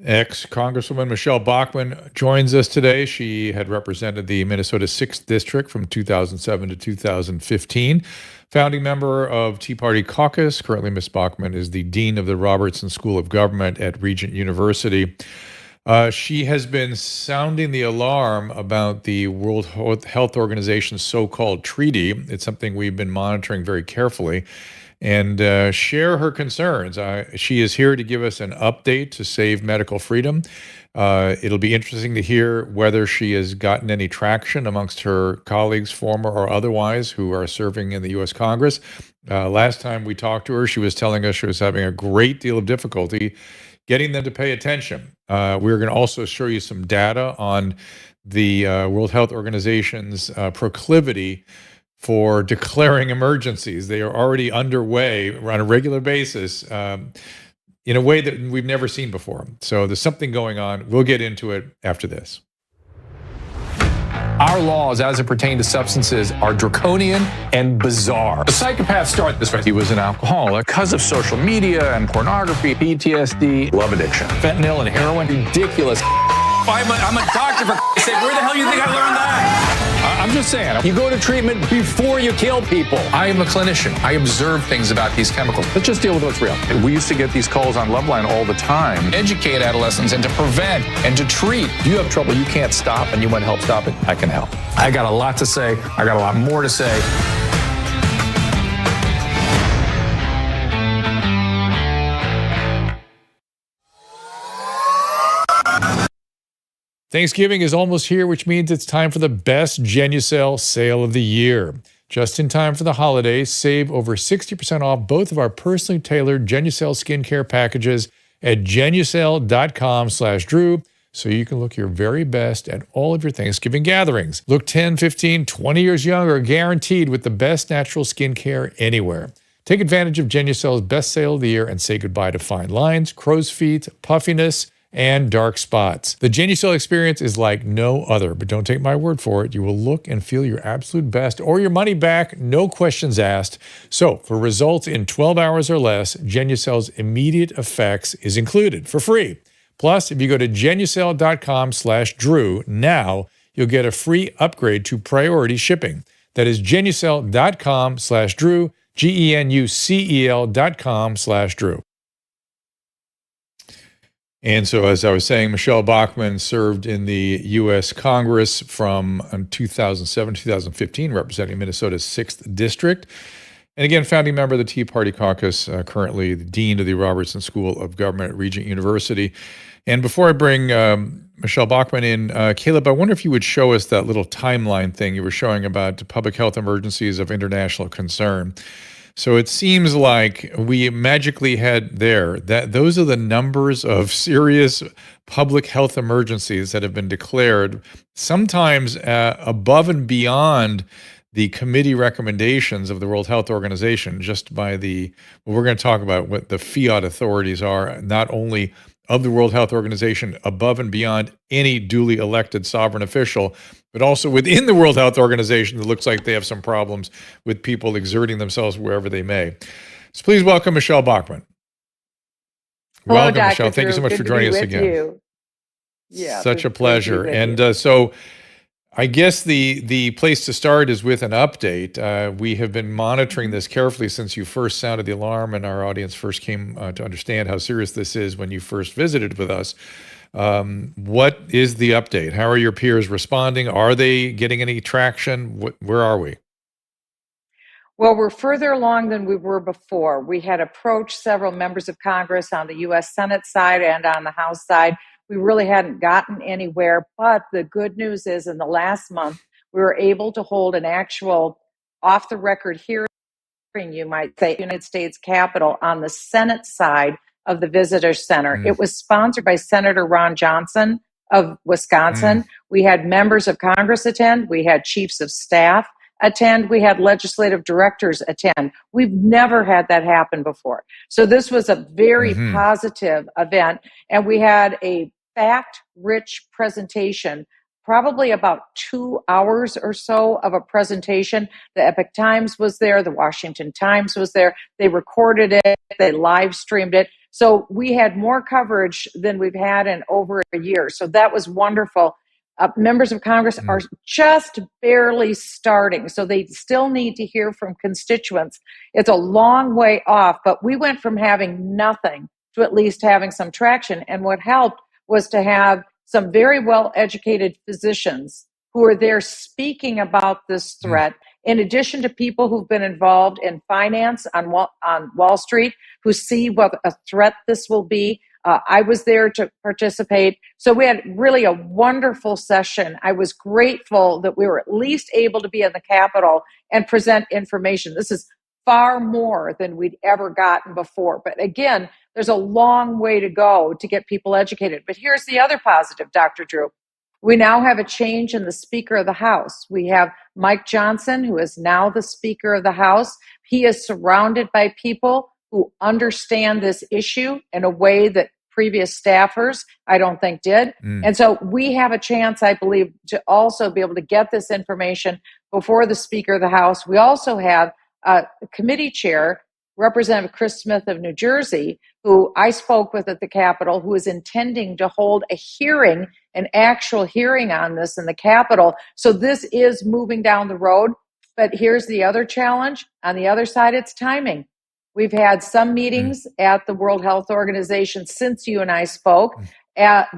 Ex-Congresswoman Michele Bachmann joins us today. She had represented the Minnesota 6th District from 2007 to 2015. Founding member of Tea Party Caucus. Currently, Ms. Bachmann is the Dean of the Robertson School of Government at Regent University. She has been sounding the alarm about the World Health Organization's so-called treaty. It's something we've been monitoring very carefully and share her concerns. She is here to give us an update to save medical freedom. It'll be interesting to hear whether she has gotten any traction amongst her colleagues, former or otherwise, who are serving in the U.S. Congress. Last time we talked to her, she was telling us she was having a great deal of difficulty getting them to pay attention. We're going to also show you some data on the World Health Organization's proclivity for declaring emergencies. They are already underway on a regular basis in a way that we've never seen before. So there's something going on. We'll get into it after this. Our laws, as it pertains to substances, are draconian and bizarre. The psychopaths start this way. He was an alcoholic because of social media and pornography, PTSD, love addiction, fentanyl and heroin. Ridiculous. I'm a doctor, for Christ's sake. Where the hell do you think I learned that? I'm just saying, you go to treatment before you kill people. I am a clinician. I observe things about these chemicals. Let's just deal with what's real. We used to get these calls on Loveline all the time. Educate adolescents and to prevent and to treat. If you have trouble you can't stop and you want to help stop it, I can help. I got a lot to say. I got a lot more to say. Thanksgiving is almost here, which means it's time for the best Genucel sale of the year. Just in time for the holidays, save over 60% off both of our personally tailored Genucel skincare packages at genucel.com/Drew, so you can look your very best at all of your Thanksgiving gatherings. Look 10, 15, 20 years younger, guaranteed, with the best natural skincare anywhere. Take advantage of Genucel's best sale of the year and say goodbye to fine lines, crow's feet, puffiness, and dark spots. The Genucel experience is like no other, but don't take my word for it. You will look and feel your absolute best or your money back, no questions asked. So for results in 12 hours or less, Genucel's immediate effects is included for free. Plus, if you go to genucel.com/Drew now, you'll get a free upgrade to priority shipping. That is genucel.com/Drew, genucel.com/Drew. And so, as I was saying, Michele Bachmann served in the U.S. Congress from 2007 to 2015, representing Minnesota's 6th District. And again, founding member of the Tea Party Caucus, currently the Dean of the Robertson School of Government at Regent University. And before I bring Michele Bachmann in, Caleb, I wonder if you would show us that little timeline thing you were showing about public health emergencies of international concern. So it seems like we magically had those are the numbers of serious public health emergencies that have been declared, sometimes above and beyond the committee recommendations of the World Health Organization, just by we're going to talk about what the fiat authorities are, not only of the World Health Organization, above and beyond any duly elected sovereign official, but also within the World Health Organization, it looks like they have some problems with people exerting themselves wherever they may. So please welcome Michele Bachmann. Hello, welcome, Dr. Michele. Thank you so much for joining us again. Yeah, such a pleasure. And so I guess the place to start is with an update. We have been monitoring this carefully since you first sounded the alarm and our audience first came to understand how serious this is when you first visited with us. What is the update? How are your peers responding? Are they getting any traction? Where are we? Well, we're further along than we were before. We had approached several members of Congress on the U.S. Senate side and on the House side. We really hadn't gotten anywhere, but the good news is in the last month, we were able to hold an actual off-the-record hearing, you might say, United States Capitol on the Senate side of the Visitor Center. It was sponsored by Senator Ron Johnson of Wisconsin. We had members of Congress attend. We had chiefs of staff attend. We had legislative directors attend. We've never had that happen before. So this was a very positive event. And we had a fact-rich presentation, probably about 2 hours or so of a presentation. The Epoch Times was there. The Washington Times was there. They recorded it. They live streamed it. So we had more coverage than we've had in over a year. So that was wonderful. Members of Congress are just barely starting, so they still need to hear from constituents. It's a long way off, but we went from having nothing to at least having some traction. And what helped was to have some very well educated physicians who are there speaking about this threat, in addition to people who've been involved in finance on Wall Street, who see what a threat this will be. I was there to participate. So we had really a wonderful session. I was grateful that we were at least able to be in the Capitol and present information. This is far more than we'd ever gotten before. But again, there's a long way to go to get people educated. But here's the other positive, Dr. Drew. We now have a change in the Speaker of the House. We have Mike Johnson, who is now the Speaker of the House. He is surrounded by people who understand this issue in a way that previous staffers, I don't think, did. And so we have a chance, I believe, to also be able to get this information before the Speaker of the House. We also have a committee chair, Representative Chris Smith of New Jersey, who I spoke with at the Capitol, who is intending to hold a hearing, an actual hearing on this in the Capitol. So this is moving down the road. But here's the other challenge. On the other side, it's timing. We've had some meetings at the World Health Organization since you and I spoke.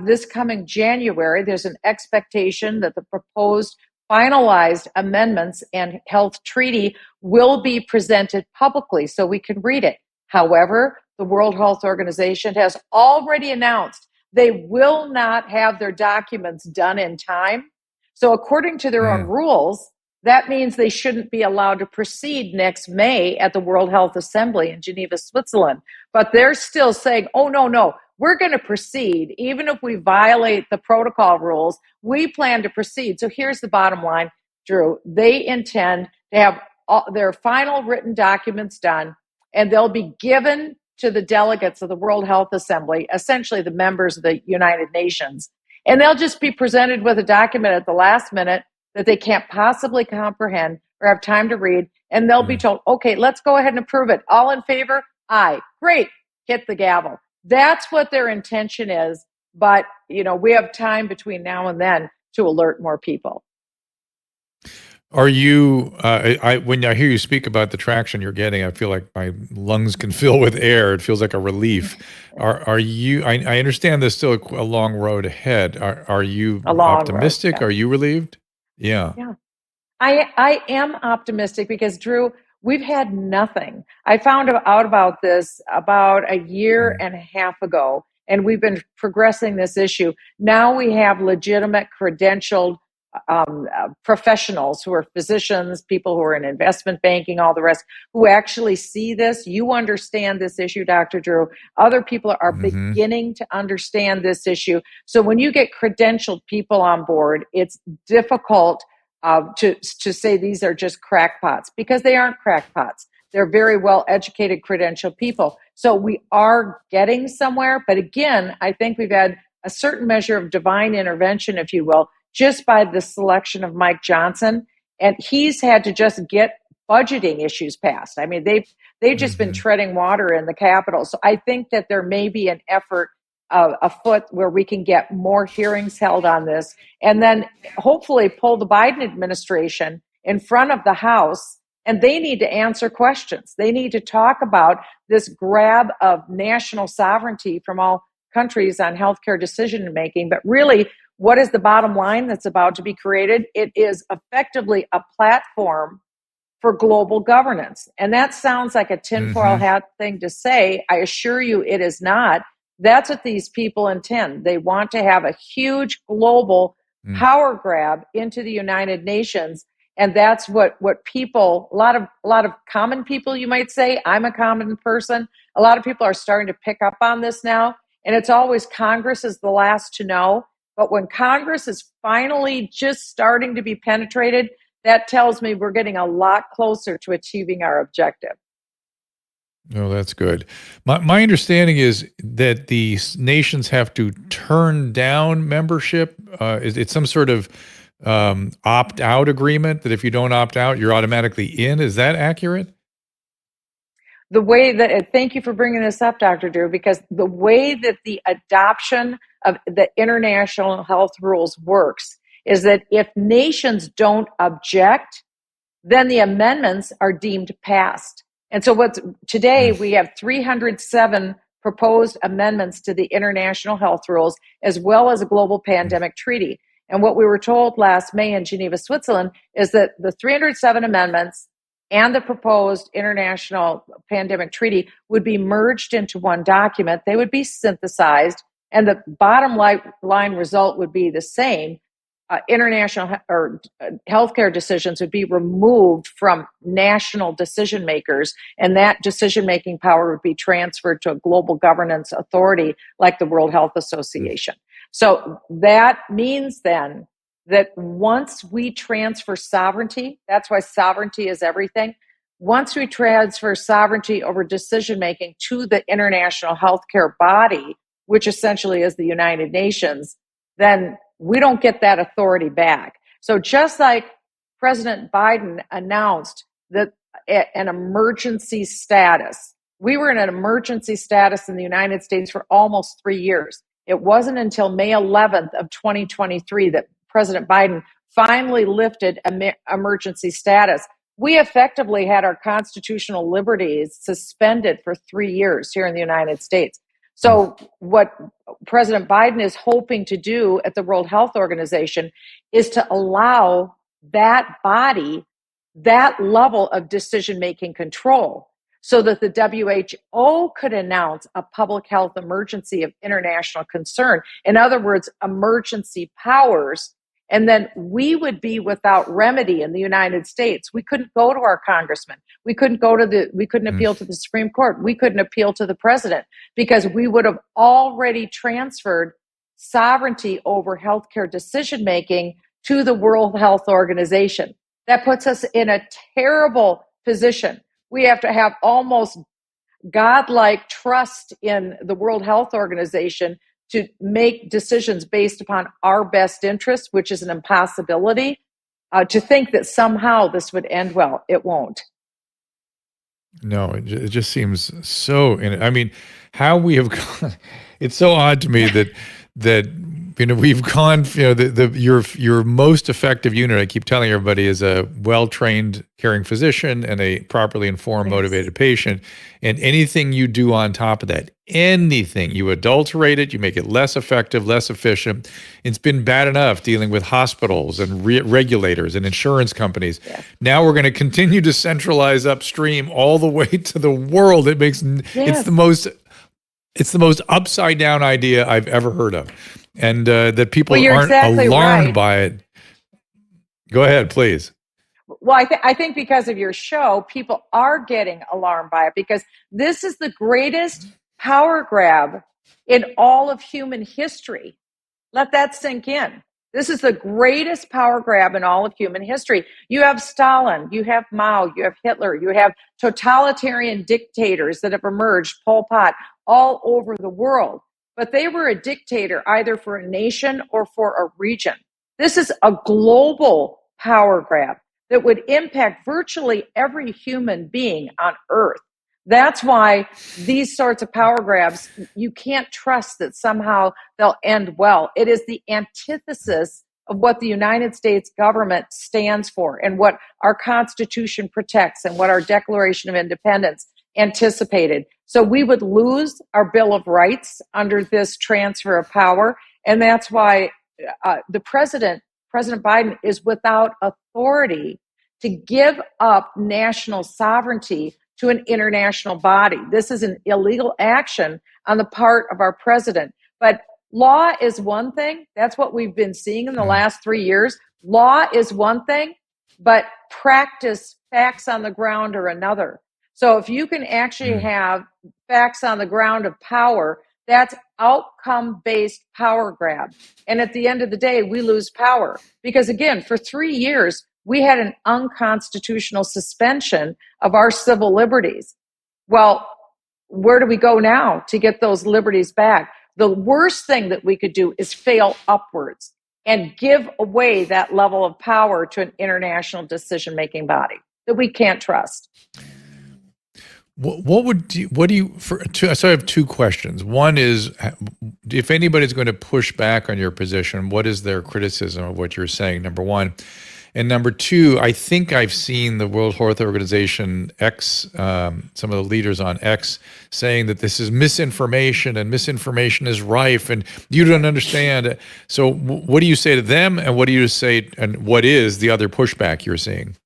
This coming January, there's an expectation that the proposed finalized amendments and health treaty will be presented publicly so we can read it. However, the World Health Organization has already announced they will not have their documents done in time. So according to their own rules, that means they shouldn't be allowed to proceed next May at the World Health Assembly in Geneva, Switzerland. But they're still saying, oh, no, we're going to proceed. Even if we violate the protocol rules, we plan to proceed. So here's the bottom line, Drew. They intend to have their final written documents done, and they'll be given to the delegates of the World Health Assembly, essentially the members of the United Nations. And they'll just be presented with a document at the last minute that they can't possibly comprehend or have time to read. And they'll be told, okay, let's go ahead and approve it. All in favor? Aye. Great. Hit the gavel. That's what their intention is. But, we have time between now and then to alert more people. Are you, when I hear you speak about the traction you're getting, I feel like my lungs can fill with air. It feels like a relief. Are you, I understand there's still a long road ahead. Are you optimistic? Road, yeah. Are you relieved? Yeah. I am optimistic because, Drew, we've had nothing. I found out about this about a year and a half ago, and we've been progressing this issue. Now we have legitimate, credentialed professionals who are physicians, people who are in investment banking, all the rest, who actually see this. You understand this issue, Dr. Drew. Other people are beginning to understand this issue. So when you get credentialed people on board, it's difficult to say these are just crackpots, because they aren't crackpots. They're very well educated, credentialed people. So we are getting somewhere. But again, I think we've had a certain measure of divine intervention, if you will, just by the selection of Mike Johnson. And he's had to just get budgeting issues passed. I mean, they've just been treading water in the Capitol. So I think that there may be an effort afoot where we can get more hearings held on this, and then hopefully pull the Biden administration in front of the House. And they need to answer questions. They need to talk about this grab of national sovereignty from all countries on healthcare decision making. But really, what is the bottom line that's about to be created? It is effectively a platform for global governance. And that sounds like a tinfoil hat thing to say. I assure you it is not. That's what these people intend. They want to have a huge global power grab into the United Nations. And that's what people, a lot of common people, you might say. I'm a common person. A lot of people are starting to pick up on this now. And it's always Congress is the last to know. But when Congress is finally just starting to be penetrated, that tells me we're getting a lot closer to achieving our objective. Oh, that's good. My understanding is that the nations have to turn down membership. It's some sort of opt-out agreement that if you don't opt out, you're automatically in. Is that accurate? the way that, thank you for bringing this up, Dr. Drew, because the way that the adoption of the international health rules works is that if nations don't object, then the amendments are deemed passed. And so today we have 307 proposed amendments to the international health rules, as well as a global pandemic treaty. And what we were told last May in Geneva, Switzerland, is that the 307 amendments and the proposed international pandemic treaty would be merged into one document. They would be synthesized, and the bottom line result would be the same. International or healthcare decisions would be removed from national decision makers, and that decision making power would be transferred to a global governance authority like the World Health Association. So that means then that once we transfer sovereignty, that's why sovereignty is everything. Once we transfer sovereignty over decision making to the international healthcare body, which essentially is the United Nations, then we don't get that authority back. So just like President Biden announced that an emergency status, we were in an emergency status in the United States for almost 3 years. It wasn't until May 11th of 2023 that President Biden finally lifted emergency status. We effectively had our constitutional liberties suspended for 3 years here in the United States. So what President Biden is hoping to do at the World Health Organization is to allow that body that level of decision-making control so that the WHO could announce a public health emergency of international concern. In other words, emergency powers. And then we would be without remedy in the United States. We couldn't go to our congressman. We couldn't appeal to the Supreme Court. We couldn't appeal to the president because we would have already transferred sovereignty over healthcare decision-making to the World Health Organization. That puts us in a terrible position. We have to have almost godlike trust in the World Health Organization to make decisions based upon our best interests, which is an impossibility. To think that somehow this would end well, it won't. No, it just seems so. I mean, how we have gone, it's so odd to me that we've gone. Your most effective unit, I keep telling everybody, is a well-trained caring physician and a properly informed, motivated patient. And anything you do on top of that, anything you adulterate it, you make it less effective, less efficient. It's been bad enough dealing with hospitals and regulators and insurance companies. Yeah. Now we're going to continue to centralize upstream all the way to the world. It's the most upside down idea I've ever heard of. And that people aren't alarmed by it. Go ahead, please. Well, I think because of your show, people are getting alarmed by it because this is the greatest power grab in all of human history. Let that sink in. This is the greatest power grab in all of human history. You have Stalin, you have Mao, you have Hitler, you have totalitarian dictators that have emerged, Pol Pot, all over the world. But they were a dictator either for a nation or for a region. This is a global power grab that would impact virtually every human being on Earth. That's why these sorts of power grabs, you can't trust that somehow they'll end well. It is the antithesis of what the United States government stands for and what our Constitution protects and what our Declaration of Independence anticipated. So we would lose our Bill of Rights under this transfer of power. And that's why President Biden is without authority to give up national sovereignty to an international body. This is an illegal action on the part of our president. But law is one thing. That's what we've been seeing in the last 3 years. Law is one thing, but practice, facts on the ground are another. So if you can actually have facts on the ground of power, that's outcome-based power grab. And at the end of the day, we lose power. Because again, for 3 years, we had an unconstitutional suspension of our civil liberties. Well, where do we go now to get those liberties back? The worst thing that we could do is fail upwards and give away that level of power to an international decision-making body that we can't trust. what do you, so I have two questions. One is, if anybody's going to push back on your position, what is their criticism of what you're saying, number one? And number two, I think I've seen the World Health Organization X, some of the leaders on X, saying that this is misinformation and misinformation is rife and you don't understand. So what do you say to them, and what do you say, and what is the other pushback you're seeing?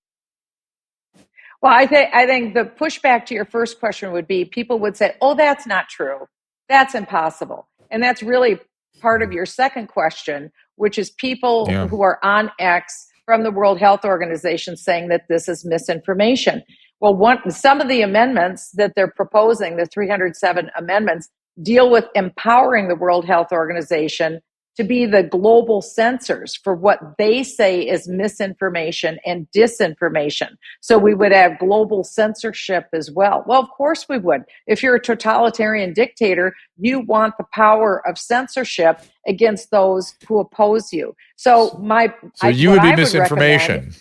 Well, I think the pushback to your first question would be, people would say, "Oh, that's not true. That's impossible." And that's really part of your second question, which is people Yeah. who are on X from the World Health Organization saying that this is misinformation. Well, some of the amendments that they're proposing, the 307 amendments, deal with empowering the World Health Organization to be the global censors for what they say is misinformation and disinformation. So we would have global censorship as well. Well, of course we would. If you're a totalitarian dictator, you want the power of censorship against those who oppose you. So You what would be I would recommend, misinformation,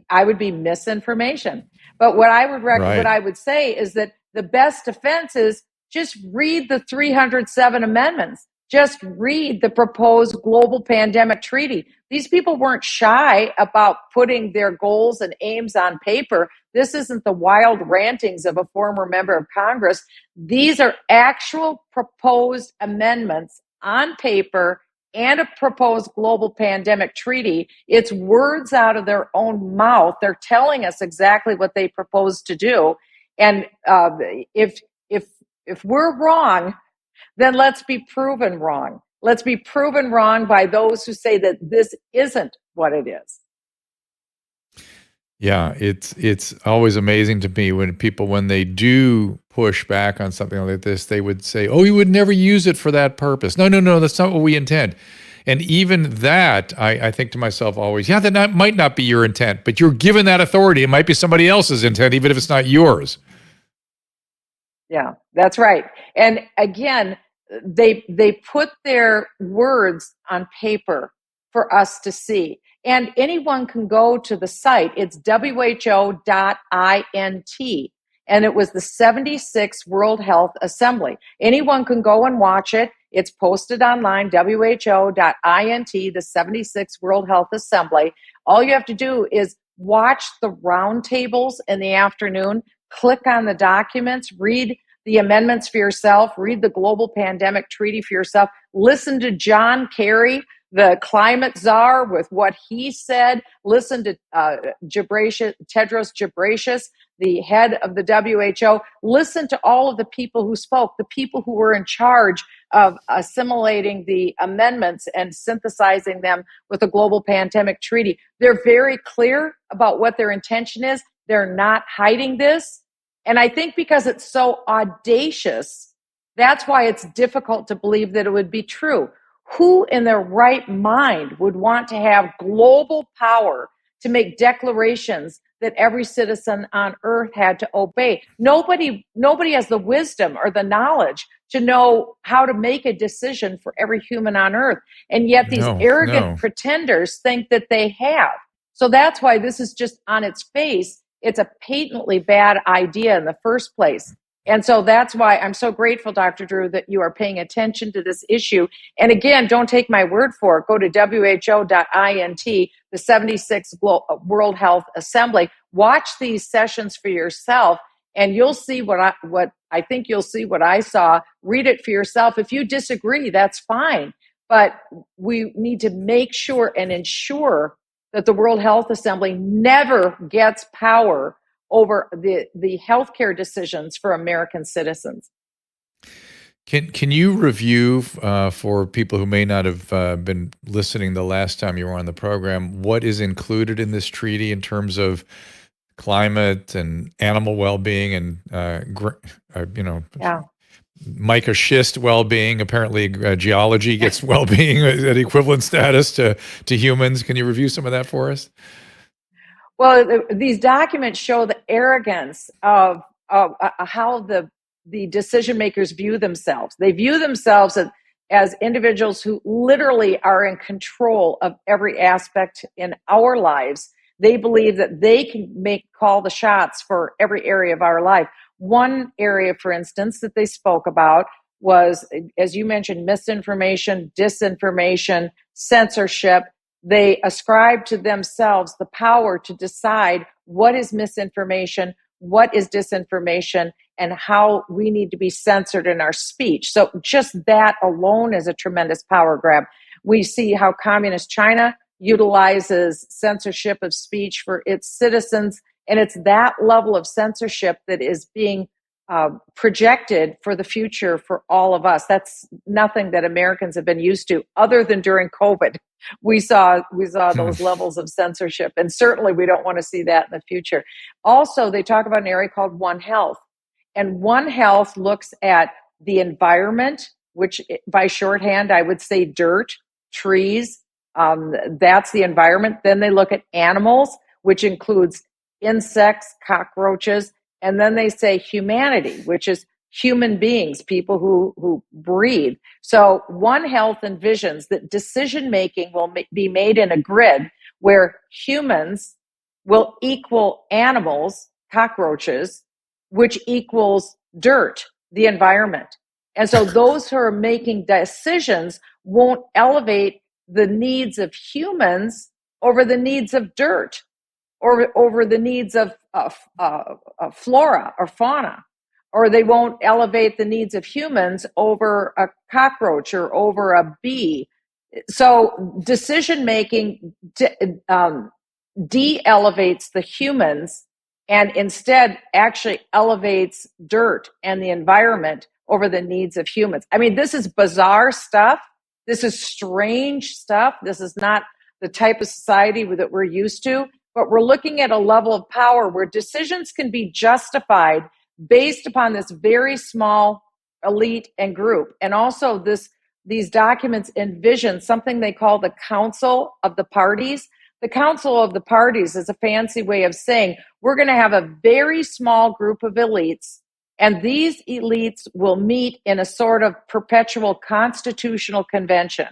I would be misinformation. But what right? I would say is that the best defense is just read the 307 amendments. Just read the proposed global pandemic treaty. These people weren't shy about putting their goals and aims on paper. This isn't the wild rantings of a former member of Congress. These are actual proposed amendments on paper and a proposed global pandemic treaty. It's words out of their own mouth. They're telling us exactly what they propose to do. And if we're wrong, then let's be proven wrong. Let's be proven wrong by those who say that this isn't what it is. Yeah, it's always amazing to me when they do push back on something like this, they would say, "Oh, you would never use it for that purpose." No, no, no, that's not what we intend. And even that, I think to myself always, yeah, might not be your intent, but you're given that authority. It might be somebody else's intent, even if it's not yours. Yeah, that's right. And again, they put their words on paper for us to see. And anyone can go to the site. It's who.int. And it was the 76th World Health Assembly. Anyone can go and watch it. It's posted online, who.int, the 76th World Health Assembly. All you have to do is watch the roundtables in the afternoon, click on the documents, read the amendments for yourself, read the global pandemic treaty for yourself, listen to John Kerry, the climate czar, with what he said, listen to Tedros Ghebreyesus, the head of the WHO, listen to all of the people who spoke, the people who were in charge of assimilating the amendments and synthesizing them with the global pandemic treaty. They're very clear about what their intention is. They're not hiding this. And I think because it's so audacious, that's why it's difficult to believe that it would be true. Who in their right mind would want to have global power to make declarations that every citizen on earth had to obey? Nobody has the wisdom or the knowledge to know how to make a decision for every human on earth. And yet these No, arrogant no. pretenders think that they have. So that's why this is just on its face. It's a patently bad idea in the first place. And so that's why I'm so grateful, Dr. Drew, that you are paying attention to this issue. And again, don't take my word for it. Go to who.int, the 76th World Health Assembly. Watch these sessions for yourself, and you'll see what I think you'll see what I saw. Read it for yourself. If you disagree, that's fine. But we need to make sure and ensure that the World Health Assembly never gets power over the healthcare decisions for American citizens. Can you review for people who may not have been listening the last time you were on the program, what is included in this treaty in terms of climate and animal well-being and Yeah. microschist well-being? Apparently, geology gets well-being at equivalent status to humans. Can you review some of that for us? Well, these documents show the arrogance of how the decision makers view themselves. They view themselves as individuals who literally are in control of every aspect in our lives. They believe that they can call the shots for every area of our life. One area, for instance, that they spoke about was, as you mentioned, misinformation, disinformation, censorship. They ascribe to themselves the power to decide what is misinformation, what is disinformation, and how we need to be censored in our speech. So just that alone is a tremendous power grab. We see how communist China utilizes censorship of speech for its citizens, and it's that level of censorship that is being projected for the future for all of us. That's nothing that Americans have been used to, other than during COVID. We saw those levels of censorship, and certainly we don't want to see that in the future. Also, they talk about an area called One Health, and One Health looks at the environment, which by shorthand I would say dirt, trees. That's the environment. Then they look at animals, which includes insects, cockroaches. And then they say humanity, which is human beings, people who breathe. So One Health envisions that decision-making will be made in a grid where humans will equal animals, cockroaches, which equals dirt, the environment. And so those who are making decisions won't elevate the needs of humans over the needs of dirt, or over the needs of flora or fauna, or they won't elevate the needs of humans over a cockroach or over a bee. So decision making de-elevates the humans and instead actually elevates dirt and the environment over the needs of humans. I mean, this is bizarre stuff. This is strange stuff. This is not the type of society that we're used to. But we're looking at a level of power where decisions can be justified based upon this very small elite and group. And also these documents envision something they call the Council of the Parties. The Council of the Parties is a fancy way of saying we're going to have a very small group of elites, and these elites will meet in a sort of perpetual constitutional convention.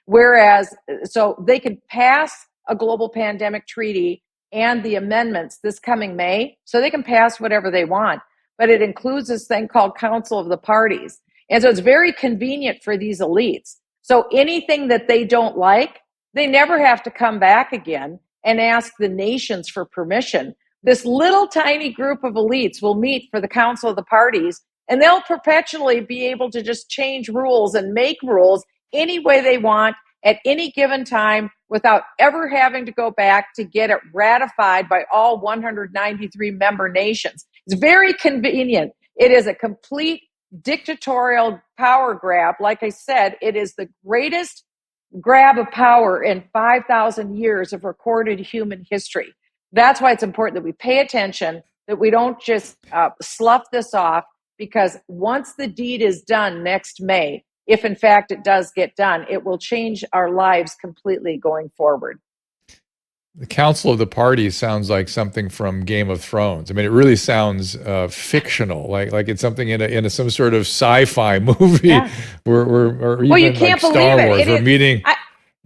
Whereas, so they can pass a global pandemic treaty and the amendments this coming May, so they can pass whatever they want. But it includes this thing called Council of the Parties. And so it's very convenient for these elites. So anything that they don't like, they never have to come back again and ask the nations for permission. This little tiny group of elites will meet for the Council of the Parties, and they'll perpetually be able to just change rules and make rules any way they want at any given time without ever having to go back to get it ratified by all 193 member nations. It's very convenient. It is a complete dictatorial power grab. Like I said, it is the greatest grab of power in 5,000 years of recorded human history. That's why it's important that we pay attention, that we don't just slough this off, because once the deed is done next May, if in fact it does get done, it will change our lives completely going forward. The Council of the Parties sounds like something from Game of Thrones. I mean, it really sounds fictional, like it's something in some sort of sci-fi movie, Yeah. or even Well, you can't like believe Star it. Wars. We're meeting.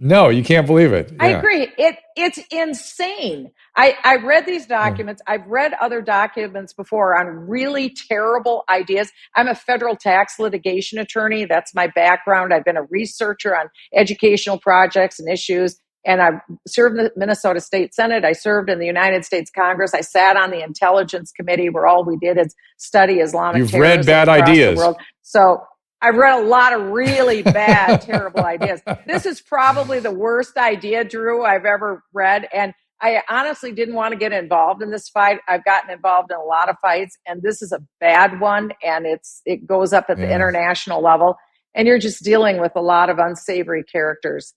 No, you can't believe it. I Yeah. agree. It's insane. I read these documents. I've read other documents before on really terrible ideas. I'm a federal tax litigation attorney. That's my background. I've been a researcher on educational projects and issues. And I served in the Minnesota State Senate. I served in the United States Congress. I sat on the Intelligence Committee, where all we did is study Islamic You've terrorism read bad across ideas. the world. So I've read a lot of really bad, terrible ideas. This is probably the worst idea, Drew, I've ever read. And I honestly didn't want to get involved in this fight. I've gotten involved in a lot of fights, and this is a bad one. And it goes up at the international level. And you're just dealing with a lot of unsavory characters.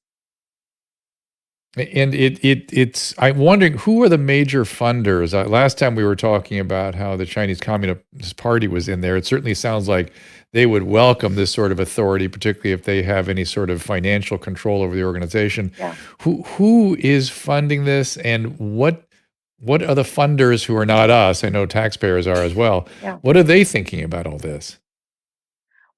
And it's I'm wondering, who are the major funders? Last time we were talking about how the Chinese Communist Party was in there. It certainly sounds like they would welcome this sort of authority, particularly if they have any sort of financial control over the organization. Yeah. Who is funding this, and what are the funders who are not us? I know taxpayers are as well. Yeah. What are they thinking about all this?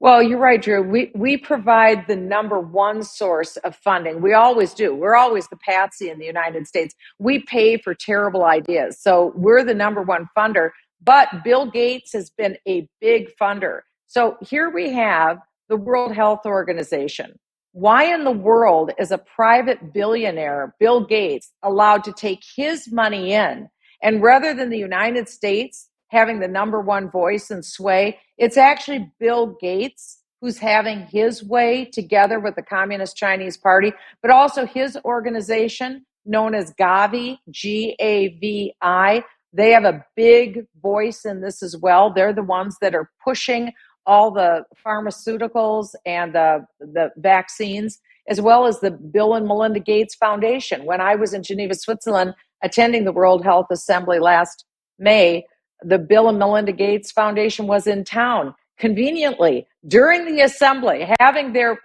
Well, you're right, Drew. We provide the number one source of funding. We always do. We're always the patsy in the United States. We pay for terrible ideas. So we're the number one funder. But Bill Gates has been a big funder. So here we have the World Health Organization. Why in the world is a private billionaire, Bill Gates, allowed to take his money in? And rather than the United States having the number one voice and sway, it's actually Bill Gates who's having his way together with the Communist Chinese Party, but also his organization known as Gavi, Gavi. They have a big voice in this as well. They're the ones that are pushing all the pharmaceuticals and the vaccines, as well as the Bill and Melinda Gates Foundation. When I was in Geneva, Switzerland, attending the World Health Assembly last May, the Bill and Melinda Gates Foundation was in town conveniently during the assembly, having their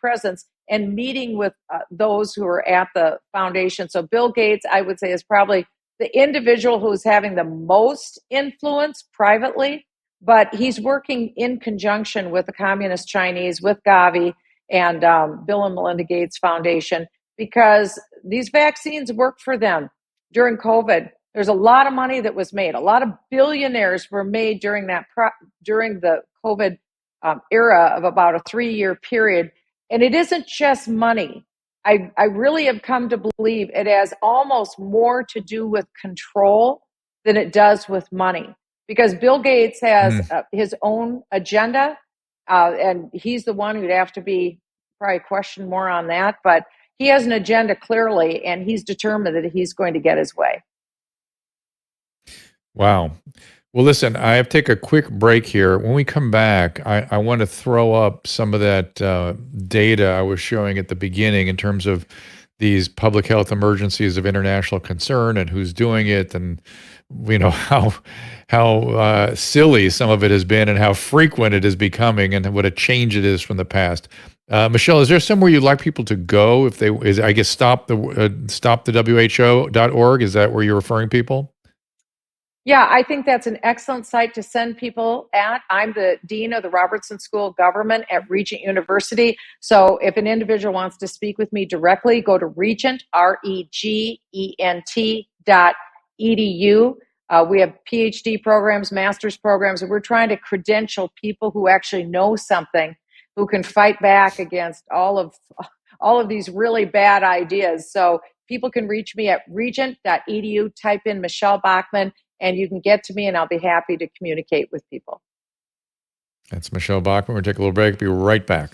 presence and meeting with those who are at the foundation. So Bill Gates, I would say, is probably the individual who's having the most influence privately, but he's working in conjunction with the Communist Chinese, with Gavi and Bill and Melinda Gates Foundation, because these vaccines work for them. During COVID, there's a lot of money that was made. A lot of billionaires were made during the COVID era of about a 3-year period. And it isn't just money. I really have come to believe it has almost more to do with control than it does with money. Because Bill Gates has his own agenda, and he's the one who'd have to be probably questioned more on that. But he has an agenda clearly, and he's determined that he's going to get his way. Wow. Well, listen, I have to take a quick break here. When we come back, I want to throw up some of that data I was showing at the beginning in terms of these public health emergencies of international concern and who's doing it, and how silly some of it has been and how frequent it is becoming, and what a change it is from the past. Michele, is there somewhere you'd like people to go if I guess stop the WHO.org? Is that where you're referring people? Yeah, I think that's an excellent site to send people at. I'm the Dean of the Robertson School of Government at Regent University. So if an individual wants to speak with me directly, go to Regent, REGENT.edu. We have PhD programs, master's programs, and we're trying to credential people who actually know something, who can fight back against all of these really bad ideas. So people can reach me at regent.edu, type in Michele Bachmann, and you can get to me, and I'll be happy to communicate with people. That's Michele Bachmann. We'll take a little break. Be right back.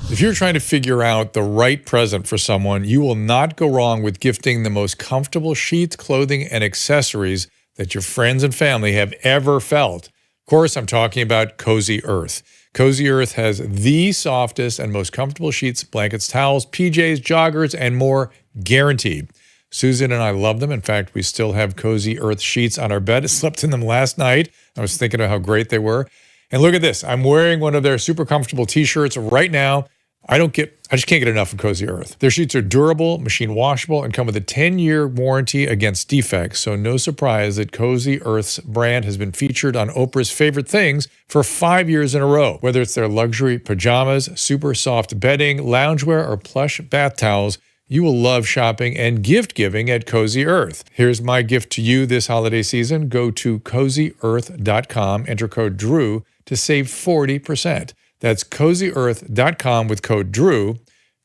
If you're trying to figure out the right present for someone, you will not go wrong with gifting the most comfortable sheets, clothing, and accessories that your friends and family have ever felt. Of course, I'm talking about Cozy Earth. Cozy Earth has the softest and most comfortable sheets, blankets, towels, PJs, joggers, and more, guaranteed. Susan and I love them. In fact, we still have Cozy Earth sheets on our bed. I slept in them last night. I was thinking of how great they were. And look at this. I'm wearing one of their super comfortable t-shirts right now. I just can't get enough of Cozy Earth. Their sheets are durable, machine washable, and come with a 10-year warranty against defects. So no surprise that Cozy Earth's brand has been featured on Oprah's Favorite Things for 5 years in a row. Whether it's their luxury pajamas, super soft bedding, loungewear, or plush bath towels, you will love shopping and gift giving at Cozy Earth. Here's my gift to you this holiday season. Go to CozyEarth.com, enter code DREW to save 40%. That's CozyEarth.com with code DREW.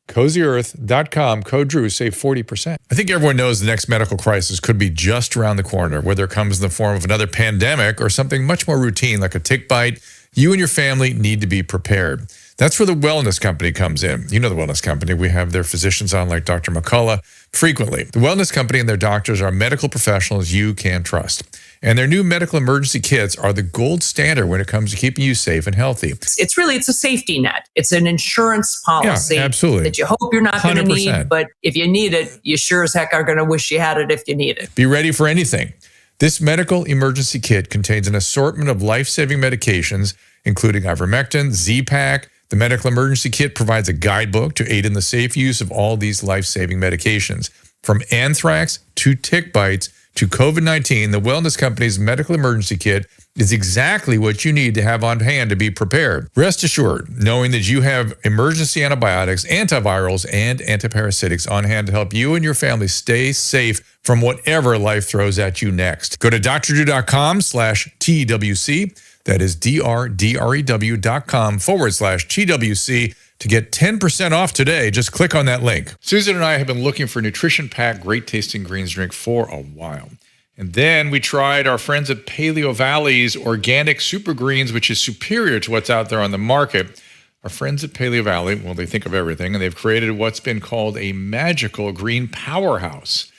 CozyEarth.com, code DREW, save 40%. I think everyone knows the next medical crisis could be just around the corner, whether it comes in the form of another pandemic or something much more routine like a tick bite. You and your family need to be prepared. That's where the Wellness Company comes in. You know the Wellness Company. We have their physicians on, like Dr. McCullough, frequently. The Wellness Company and their doctors are medical professionals you can trust. And their new medical emergency kits are the gold standard when it comes to keeping you safe and healthy. It's a safety net. It's an insurance policy absolutely. that you hope you're not going to 100%. need, but if you need it, you sure as heck are going to wish you had it if you need it. Be ready for anything. This medical emergency kit contains an assortment of life-saving medications, including ivermectin, Z-Pak. The medical emergency kit provides a guidebook to aid in the safe use of all these life-saving medications. From anthrax to tick bites to COVID-19, the Wellness Company's medical emergency kit is exactly what you need to have on hand to be prepared. Rest assured, knowing that you have emergency antibiotics, antivirals, and antiparasitics on hand to help you and your family stay safe from whatever life throws at you next. Go to drdrew.com/TWC. That is DRDREW.com/TWC to get 10% off today. Just click on that link. Susan and I have been looking for a nutrition-packed, great-tasting greens drink for a while. And then we tried our friends at Paleo Valley's organic super greens, which is superior to what's out there on the market. Our friends at Paleo Valley, well, they think of everything, and they've created what's been called a magical green powerhouse.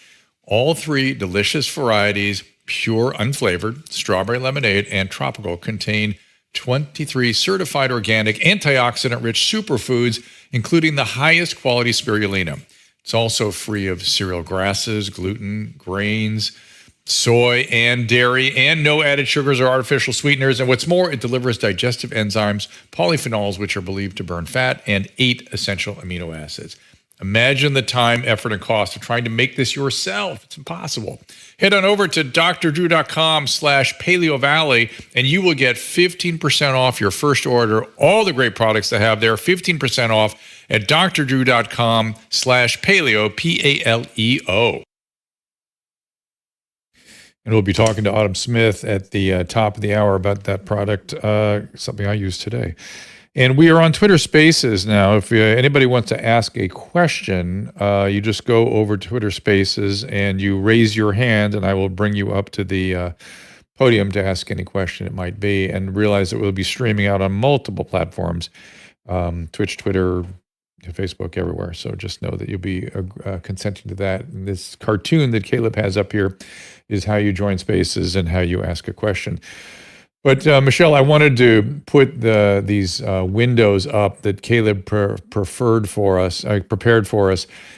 All three delicious varieties, pure unflavored, strawberry lemonade, and tropical, contain 23 certified organic, antioxidant-rich superfoods, including the highest quality spirulina. It's also free of cereal grasses, gluten, grains, soy, and dairy, and no added sugars or artificial sweeteners. And what's more, it delivers digestive enzymes, polyphenols, which are believed to burn fat, and 8 essential amino acids. Imagine the time, effort, and cost of trying to make this yourself. It's impossible. Head on over to drdrew.com/Paleo Valley, and you will get 15% off your first order. All the great products they have there, 15% off at drdrew.com/Paleo, Paleo. And we'll be talking to Autumn Smith at the top of the hour about that product, something I use today. And we are on Twitter Spaces now. If anybody wants to ask a question, you just go over to Twitter Spaces and you raise your hand, and I will bring you up to the podium to ask any question it might be. And realize that we'll be streaming out on multiple platforms, Twitch, Twitter, Facebook, everywhere. So just know that you'll be consenting to that. And this cartoon that Caleb has up here is how you join Spaces and how you ask a question. But Michele, I wanted to put these windows up that Caleb prepared for us.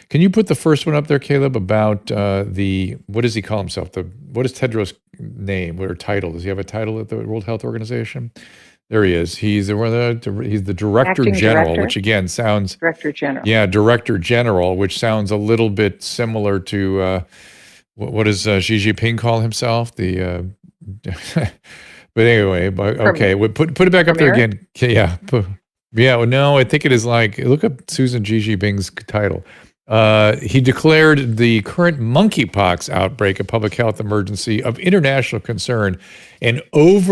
Can you put the first one up there, Caleb, about what does he call himself? What is Tedros' name or title? Does he have a title at the World Health Organization? There he is. He's the Director General, which again sounds Director General. Yeah, Director General, which sounds a little bit similar to what does Xi Jinping call himself? The but anyway, okay, put it back up there again. Yeah, no, I think it is like, look up Susan Xi Jinping's title. He declared the current monkeypox outbreak a public health emergency of international concern and was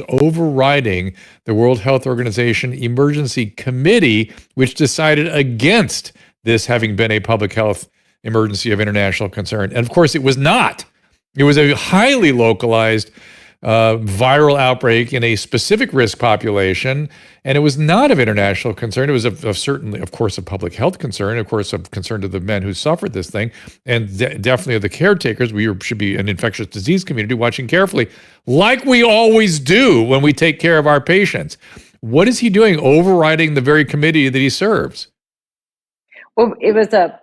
overriding the World Health Organization Emergency Committee, which decided against this having been a public health emergency of international concern. And of course, it was not. It was a highly localized viral outbreak in a specific risk population, and it was not of international concern. It was certainly, of course, of public health concern, of course, of concern to the men who suffered this thing, and definitely of the caretakers. We should be an infectious disease community watching carefully, like we always do when we take care of our patients. What is he doing, overriding the very committee that he serves? Well, it was a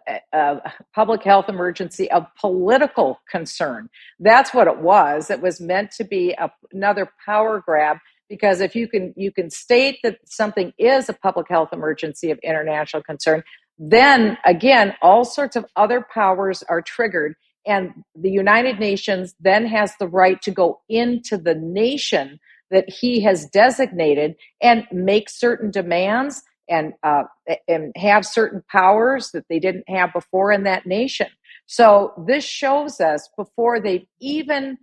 public health emergency of political concern. That's what it was. It was meant to be another power grab, because if you can state that something is a public health emergency of international concern, then again, all sorts of other powers are triggered, and the United Nations then has the right to go into the nation that he has designated and make certain demands and have certain powers that they didn't have before in that nation. So this shows us, before they've even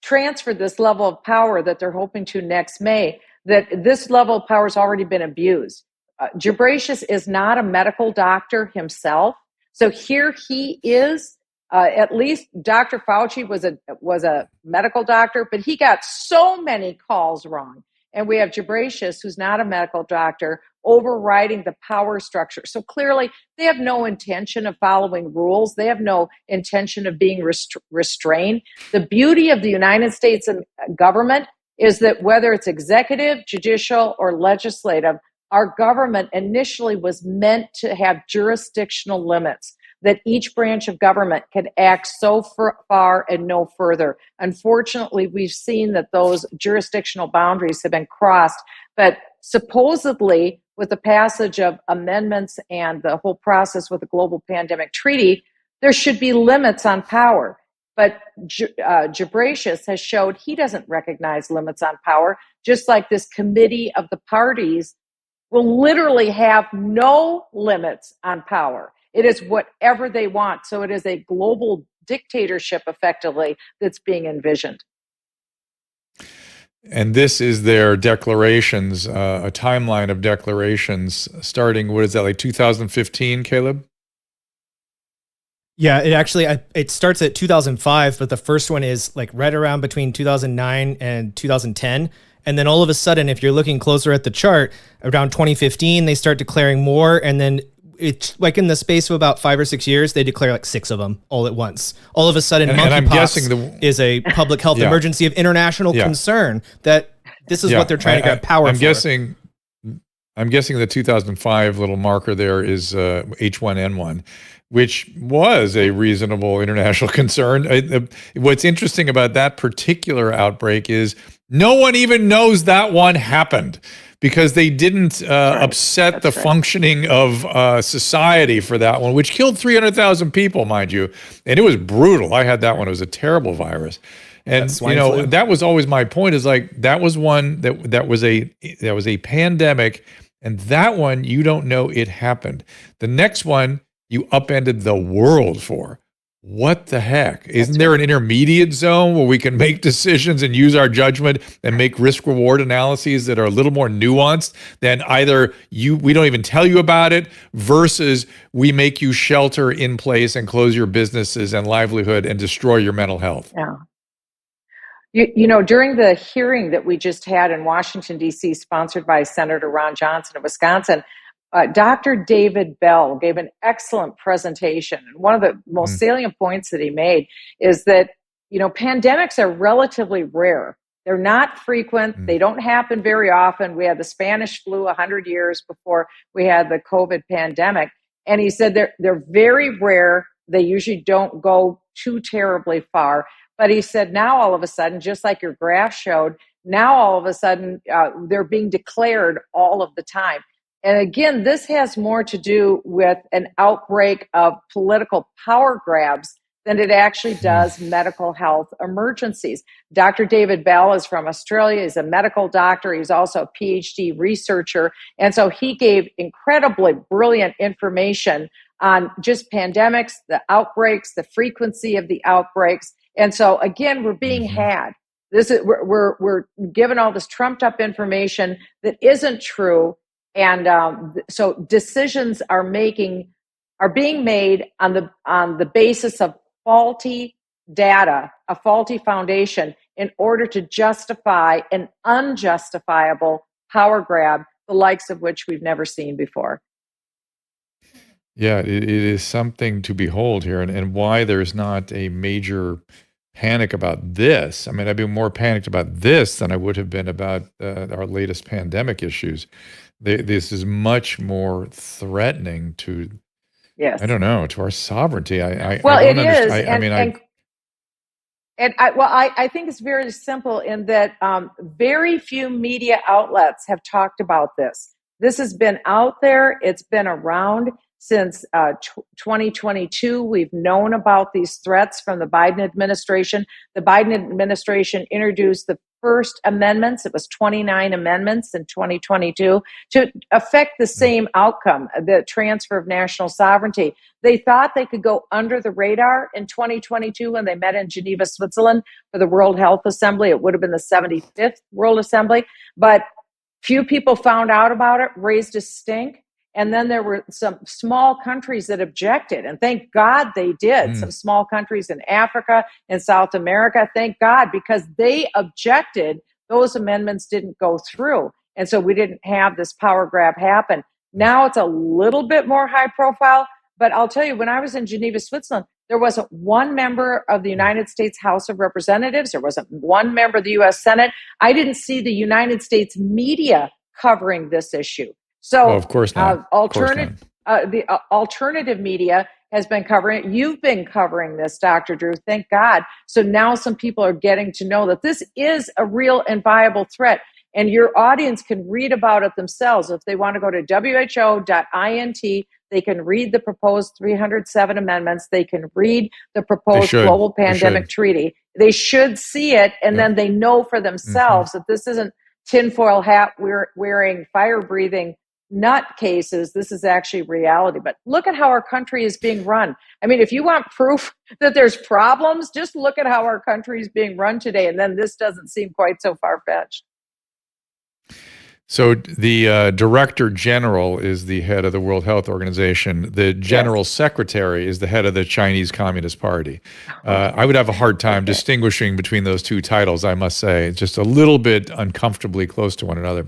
transferred this level of power that they're hoping to next May, that this level of power has already been abused. Ghebreyesus is not a medical doctor himself. So here he is. At least Dr. Fauci was a medical doctor, but he got so many calls wrong. And we have Ghebreyesus, who's not a medical doctor, overriding the power structure. So clearly, they have no intention of following rules. They have no intention of being restrained. The beauty of the United States government is that whether it's executive, judicial, or legislative, our government initially was meant to have jurisdictional limits, that each branch of government could act so far and no further. Unfortunately, we've seen that those jurisdictional boundaries have been crossed, but supposedly with the passage of amendments and the whole process with the global pandemic treaty, There should be limits on power. But Ghebreyesus has showed he doesn't recognize limits on power, just like this committee of the parties will literally have no limits on power. It is whatever they want. So it is a global dictatorship, effectively, that's being envisioned. And this is their declarations, a timeline of declarations starting, what is that, like 2015, Caleb? Yeah, it starts at 2005, but the first one is like right around between 2009 and 2010. And then all of a sudden, if you're looking closer at the chart, around 2015, they start declaring more. And then it's like in the space of about 5 or 6 years, they declare like 6 of them all at once. All of a sudden, monkeypox is a public health emergency of international concern, that this is what they're trying to grab power for. I'm guessing the 2005 little marker there is H1N1, which was a reasonable international concern. What's interesting about that particular outbreak is no one even knows that one happened, because they didn't upset the functioning of society for that one, which killed 300,000 people, mind you. And it was brutal. I had that one. It was a terrible virus. And that was always my point, is like, that was one that was a pandemic, and that one you don't know it happened. The next one you upended the world for. What the heck? Isn't there an intermediate zone where we can make decisions and use our judgment and make risk-reward analyses that are a little more nuanced than either we don't even tell you about it, versus we make you shelter in place and close your businesses and livelihood and destroy your mental health? Yeah. You know, during the hearing that we just had in Washington, D.C., sponsored by Senator Ron Johnson of Wisconsin, Dr. David Bell gave an excellent presentation. And one of the most salient points that he made is that, pandemics are relatively rare. They're not frequent. They don't happen very often. We had the Spanish flu 100 years before we had the COVID pandemic. And he said they're very rare. They usually don't go too terribly far. But he said now all of a sudden, just like your graph showed, now all of a sudden they're being declared all of the time. And again, this has more to do with an outbreak of political power grabs than it actually does medical health emergencies. Dr. David Bell is from Australia. He's a medical doctor. He's also a PhD researcher. And so he gave incredibly brilliant information on just pandemics, the outbreaks, the frequency of the outbreaks. And so again, we're being had. We're given all this trumped up information that isn't true. And so decisions are being made on the basis of faulty data, a faulty foundation, in order to justify an unjustifiable power grab, the likes of which we've never seen before. Yeah, it is something to behold here, and why there's not a major panic about this. I mean, I've been more panicked about this than I would have been about our latest pandemic issues. This is much more threatening to, I don't know, to our sovereignty. I don't understand. I think it's very simple in that very few media outlets have talked about this. This has been out there. It's been around since 2022. We've known about these threats from the Biden administration. The Biden administration introduced the first amendments. It was 29 amendments in 2022 to affect the same outcome, the transfer of national sovereignty. They thought they could go under the radar in 2022 when they met in Geneva, Switzerland for the World Health Assembly. It would have been the 75th World Assembly, but few people found out about it, raised a stink. And then there were some small countries that objected, and thank God they did. Some small countries in Africa and South America, thank God, because they objected. Those amendments didn't go through. And so we didn't have this power grab happen. Now it's a little bit more high profile, but I'll tell you, when I was in Geneva, Switzerland, there wasn't one member of the United States House of Representatives. There wasn't one member of the U.S. Senate. I didn't see the United States media covering this issue. So, of course not. The alternative media has been covering it. You've been covering this, Dr. Drew, thank God. So now some people are getting to know that this is a real and viable threat. And your audience can read about it themselves. If they want to go to who.int, They can read the proposed 307 amendments. They can read the proposed should. global They pandemic should. treaty. They should see it, and Yeah. then they know for themselves that this isn't tinfoil hat wearing, fire breathing nutcases. This is actually reality. But look at how our country is being run. I mean, if you want proof that there's problems, just look at how our country is being run today, and then this doesn't seem quite so far-fetched. So the director general is the head of the World Health Organization. The general secretary is the head of the Chinese Communist Party. I would have a hard time distinguishing between those two titles, I must say. It's just a little bit uncomfortably close to one another.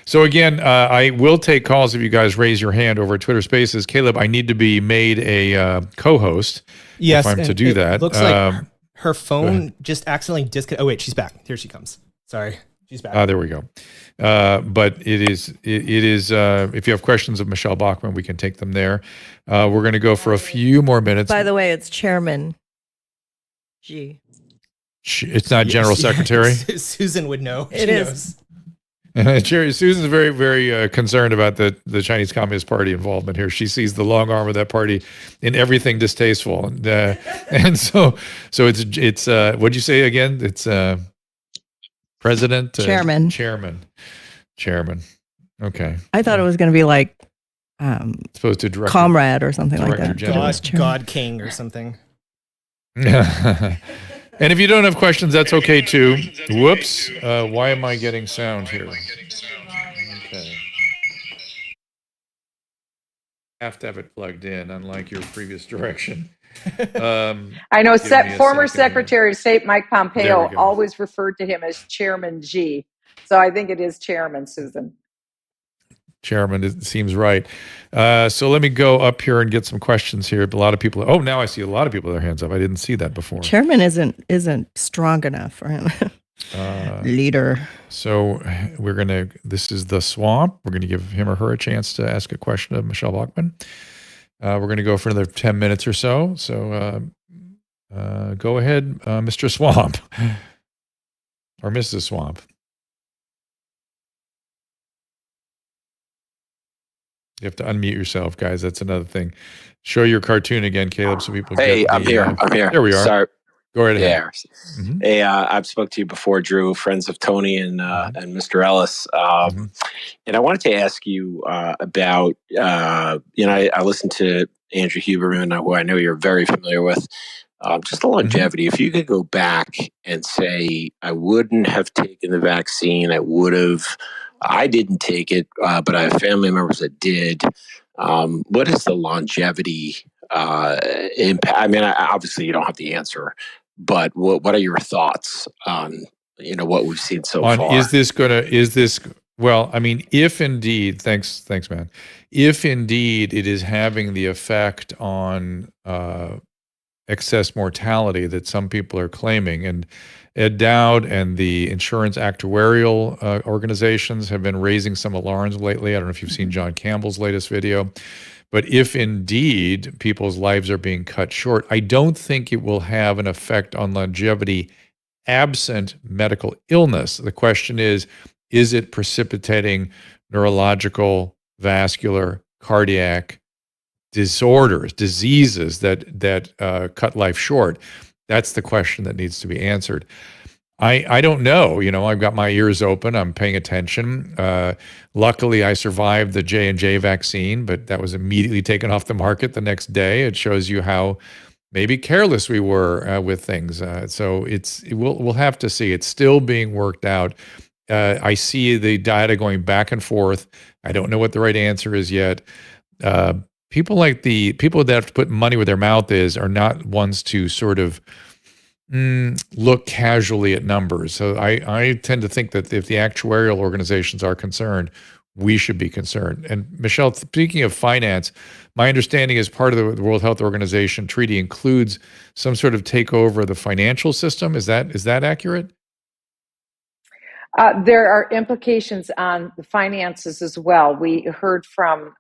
So again, I will take calls if you guys raise your hand over Twitter Spaces. Caleb, I need to be made a co-host Yes, if I'm to do that. Looks like her phone just accidentally disconnected. Oh wait, she's back. Here she comes. Sorry, she's back. There we go. But it is if you have questions of Michele Bachmann, we can take them there. We're going to go for a few more minutes. By the way, it's Chairman G. It's not General Secretary. Susan would know. It is. Susan's very, very concerned about the Chinese Communist Party involvement here. She sees the long arm of that party in everything distasteful, and so it's what'd you say again? It's President, Chairman. Okay. I thought it was going to be like supposed to direct comrade or something like that. God King or something. And if you don't have questions, that's okay too. Whoops. Why am I getting sound here? Okay. Have to have it plugged in, unlike your previous direction. I know former Secretary of State Mike Pompeo always referred to him as Chairman G. So I think it is Chairman, Susan. Chairman, it seems right. So let me go up here and get some questions here. A lot of people. Oh, now I see a lot of people with their hands up. I didn't see that before. Chairman isn't strong enough for him. Leader. So this is the swamp. We're going to give him or her a chance to ask a question of Michele Bachmann. We're going to go for another 10 minutes or so. So go ahead, Mr. Swamp or Mrs. Swamp. You have to unmute yourself, guys. That's another thing. Show your cartoon again, Caleb, so people Hey, I'm here. There we are. Sorry. Go right ahead. Yeah. Mm-hmm. Hey, I've spoke to you before, Drew, friends of Tony and Mr. Ellis. And I wanted to ask you about, I listened to Andrew Huberman, who I know you're very familiar with, just the longevity. If you could go back and say, I wouldn't have taken the vaccine, I didn't take it, but I have family members that did. What is the longevity impact? I mean, obviously you don't have the answer, but what are your thoughts on what we've seen so far? Well, I mean, if indeed, thanks, man. If indeed it is having the effect on excess mortality that some people are claiming, and Ed Dowd and the insurance actuarial organizations have been raising some alarms lately. I don't know if you've seen John Campbell's latest video, but if indeed people's lives are being cut short, I don't think it will have an effect on longevity absent medical illness. The question is it precipitating neurological, vascular, cardiac disorders, diseases that cut life short? That's the question that needs to be answered. I don't know. I've got my ears open. I'm paying attention. Luckily, I survived the J&J vaccine, but that was immediately taken off the market the next day. It shows you how maybe careless we were with things. So we'll have to see. It's still being worked out. I see the data going back and forth. I don't know what the right answer is yet. People that have to put money where their mouth is are not ones to sort of look casually at numbers. So I tend to think that if the actuarial organizations are concerned, we should be concerned. And Michele, speaking of finance, my understanding is part of the World Health Organization treaty includes some sort of takeover of the financial system. Is that accurate? There are implications on the finances as well. We heard from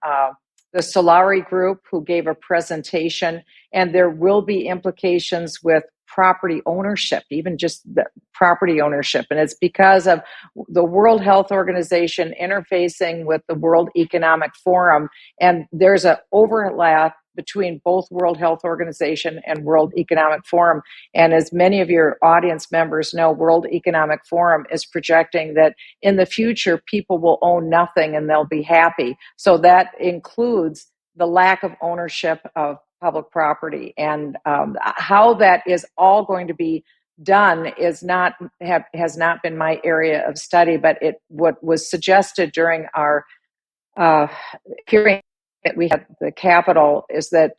the Solari Group, who gave a presentation, and there will be implications with property ownership, even just the property ownership. And it's because of the World Health Organization interfacing with the World Economic Forum. And there's an overlap between both World Health Organization and World Economic Forum. And as many of your audience members know, World Economic Forum is projecting that in the future, people will own nothing and they'll be happy. So that includes the lack of ownership of public property. And how that is all going to be done has not been my area of study, but what was suggested during our hearing that we had at the Capitol is that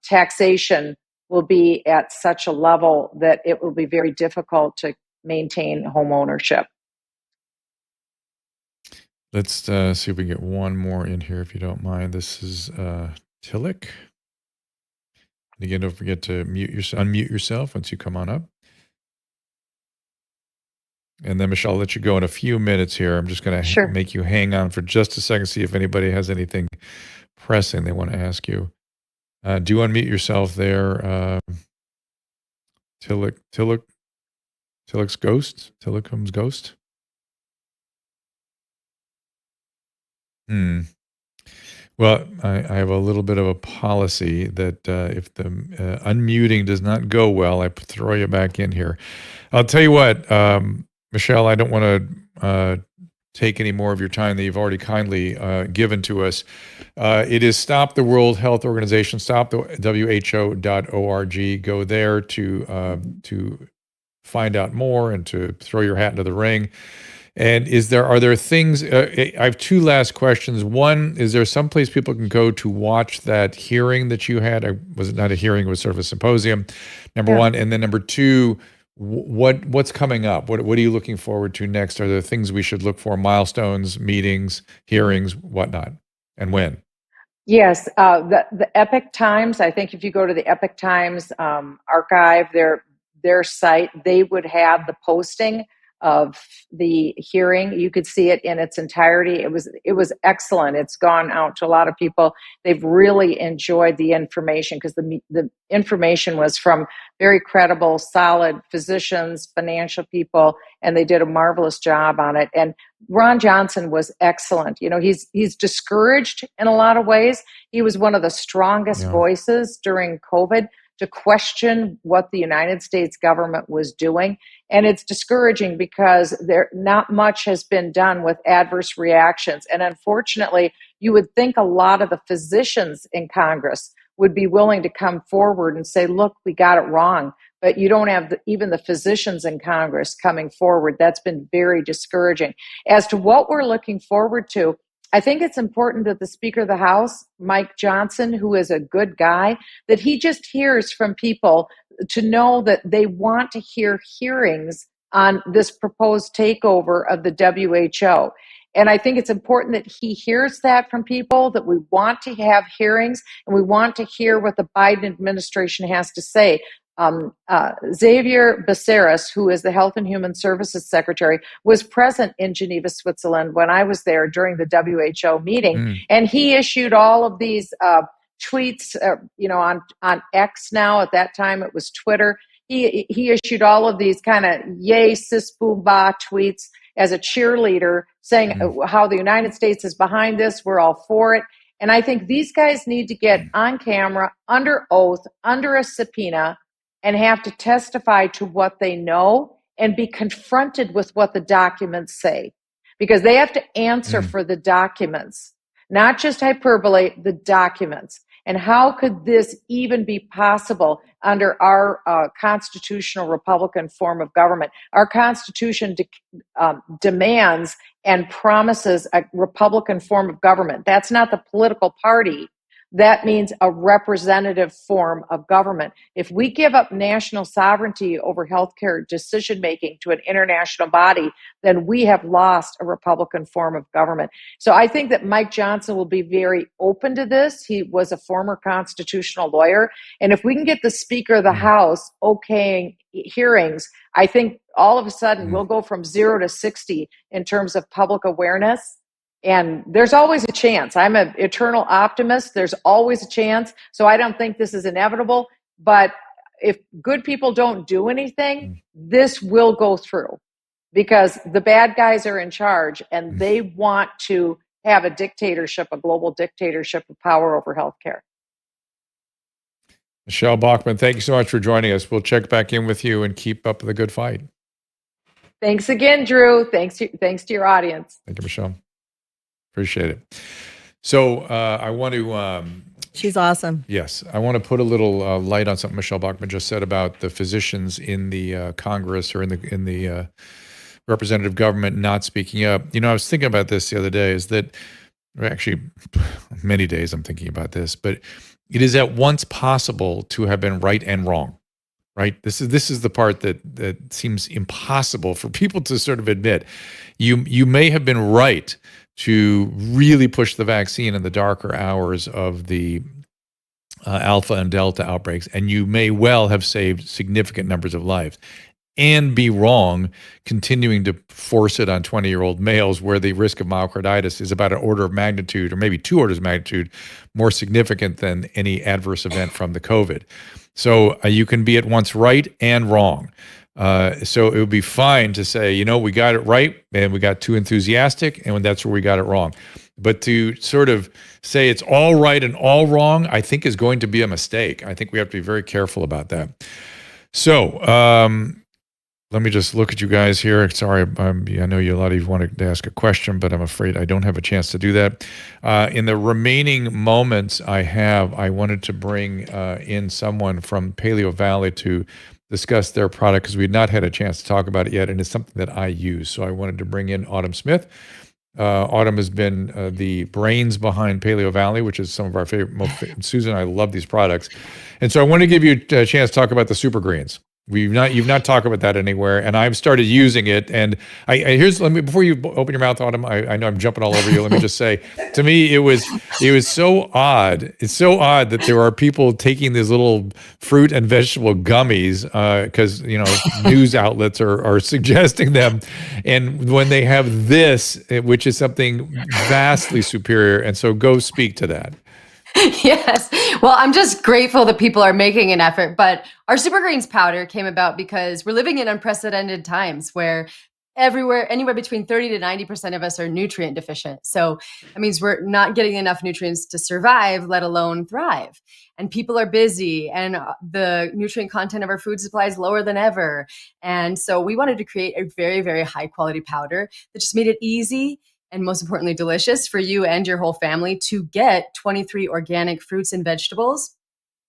taxation will be at such a level that it will be very difficult to maintain home ownership. Let's see if we can get one more in here, if you don't mind. This is Tillich. And again, don't forget to unmute yourself once you come on up. And then, Michelle, I'll let you go in a few minutes here. I'm just going to make you hang on for just a second, see if anybody has anything pressing they want to ask you. Do unmute yourself there, Tillich's ghost? Tillich's ghost? Well, I have a little bit of a policy that if the unmuting does not go well, I throw you back in here. I'll tell you what, Michelle, I don't want to take any more of your time that you've already kindly given to us. It is Stop the World Health Organization, stopthewho.org. Go there to find out more and to throw your hat into the ring. And are there things, I have two last questions. One, is there some place people can go to watch that hearing that you had? Was it not a hearing, it was sort of a symposium, number one. And then number two, what's coming up? What are you looking forward to next? Are there things we should look for, milestones, meetings, hearings, whatnot, and when? Yes, the Epoch Times, I think if you go to the Epoch Times archive, their site, they would have the posting of the hearing. You could see it in its entirety. It was excellent. It's gone out to a lot of people. They've really enjoyed the information because the information was from very credible, solid physicians, financial people, and they did a marvelous job on it. And Ron Johnson was excellent. You know, he's discouraged in a lot of ways. He was one of the strongest voices during COVID to question what the United States government was doing. And it's discouraging because not much has been done with adverse reactions. And unfortunately, you would think a lot of the physicians in Congress would be willing to come forward and say, look, we got it wrong. But you don't have even the physicians in Congress coming forward. That's been very discouraging. As to what we're looking forward to, I think it's important that the Speaker of the House, Mike Johnson, who is a good guy, that he just hears from people to know that they want to hear hearings on this proposed takeover of the WHO. And I think it's important that he hears that from people, that we want to have hearings and we want to hear what the Biden administration has to say. Xavier Becerras, who is the Health and Human Services Secretary, was present in Geneva, Switzerland when I was there during the WHO meeting. And he issued all of these tweets, on X now. At that time, it was Twitter. He issued all of these kind of yay, sis, boom, bah tweets as a cheerleader saying how the United States is behind this. We're all for it. And I think these guys need to get on camera, under oath, under a subpoena, and have to testify to what they know and be confronted with what the documents say. Because they have to answer for the documents, not just hyperbole, the documents. And how could this even be possible under our constitutional Republican form of government? Our Constitution demands and promises a Republican form of government. That's not the political party. That means a representative form of government. If we give up national sovereignty over healthcare decision-making to an international body, then we have lost a Republican form of government. So I think that Mike Johnson will be very open to this. He was a former constitutional lawyer. And if we can get the Speaker of the House okaying hearings, I think all of a sudden we'll go from 0 to 60 in terms of public awareness. And there's always a chance. I'm an eternal optimist. There's always a chance. So I don't think this is inevitable. But if good people don't do anything, this will go through because the bad guys are in charge and they want to have a dictatorship, a global dictatorship of power over healthcare. Michele Bachmann, thank you so much for joining us. We'll check back in with you and keep up the good fight. Thanks again, Drew. Thanks to your audience. Thank you, Michele. Appreciate it. So I want to... She's awesome. Yes. I want to put a little light on something Michele Bachmann just said about the physicians in the Congress or in the representative government not speaking up. I was thinking about this the other day, is that actually many days I'm thinking about this, but it is at once possible to have been right and wrong, right? This is the part that seems impossible for people to sort of admit. You may have been right to really push the vaccine in the darker hours of the Alpha and Delta outbreaks, and you may well have saved significant numbers of lives, and be wrong continuing to force it on 20-year-old males where the risk of myocarditis is about an order of magnitude or maybe 2 orders of magnitude more significant than any adverse event from the COVID. So you can be at once right and wrong. So it would be fine to say, we got it right and we got too enthusiastic, and that's where we got it wrong. But to sort of say it's all right and all wrong, I think is going to be a mistake. I think we have to be very careful about that. So let me just look at you guys here. Sorry, I know a lot of you wanted to ask a question, but I'm afraid I don't have a chance to do that. In the remaining moments I have, I wanted to bring in someone from Paleo Valley to discuss their product because we've not had a chance to talk about it yet, and it's something that I use. So I wanted to bring in Autumn Smith. Autumn has been the brains behind Paleo Valley, which is some of our favorite. Susan and I love these products. And so I want to give you a chance to talk about the super greens. You've not talked about that anywhere, and I've started using it. And before you open your mouth, Autumn, I know I'm jumping all over you. Let me just say, to me, it was so odd. It's so odd that there are people taking these little fruit and vegetable gummies because news outlets are suggesting them, and when they have this, which is something vastly superior. And so, go speak to that. Yes. Well, I'm just grateful that people are making an effort. But our Super Greens powder came about because we're living in unprecedented times where anywhere between 30 to 90% of us are nutrient deficient. So that means we're not getting enough nutrients to survive, let alone thrive. And people are busy, and the nutrient content of our food supply is lower than ever. And so we wanted to create a very, very high quality powder that just made it easy and most importantly, delicious for you and your whole family to get 23 organic fruits and vegetables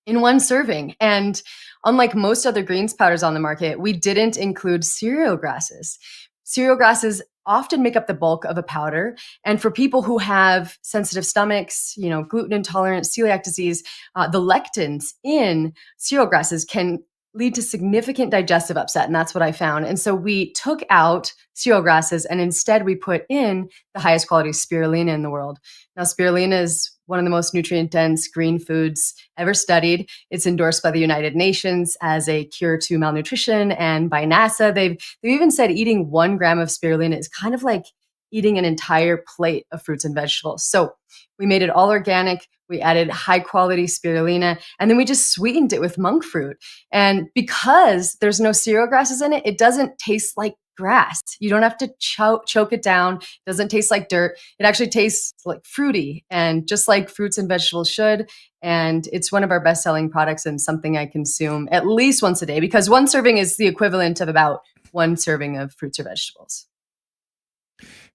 in one serving. And unlike most other greens powders on the market, we didn't include cereal grasses. Cereal grasses often make up the bulk of a powder. And for people who have sensitive stomachs, gluten intolerant, celiac disease, the lectins in cereal grasses can lead to significant digestive upset. And that's what I found. And so we took out cereal grasses and instead we put in the highest quality spirulina in the world. Now, spirulina is one of the most nutrient dense green foods ever studied. It's endorsed by the United Nations as a cure to malnutrition, and by NASA. They've even said eating 1 gram of spirulina is kind of like eating an entire plate of fruits and vegetables. So we made it all organic. We added high quality spirulina, and then we just sweetened it with monk fruit. And because there's no cereal grasses in it, it doesn't taste like grass. You don't have to choke it down. It doesn't taste like dirt. It actually tastes like fruity, and just like fruits and vegetables should. And it's one of our best-selling products and something I consume at least once a day, because 1 serving is the equivalent of about 1 serving of fruits or vegetables.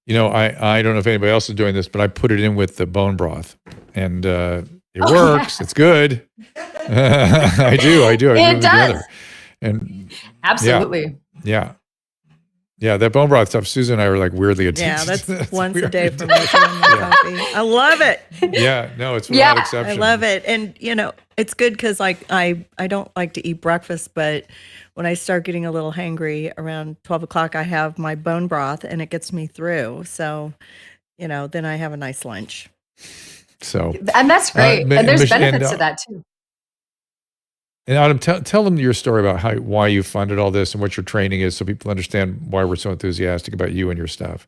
I don't know if anybody else is doing this, but I put it in with the bone broth, and it works. Yeah. It's good. I do. I do it does. Together. And absolutely. Yeah. That bone broth stuff, Susan and I were like weirdly addicted. Yeah, that's once a day for me. Coffee. I love it. Yeah, no, it's without exception. I love it. And, it's good because I don't like to eat breakfast, but when I start getting a little hangry around 12 o'clock, I have my bone broth and it gets me through. So, then I have a nice lunch. So, and that's great. And there's benefits to that too. And Autumn, tell them your story about why you funded all this and what your training is, so people understand why we're so enthusiastic about you and your stuff.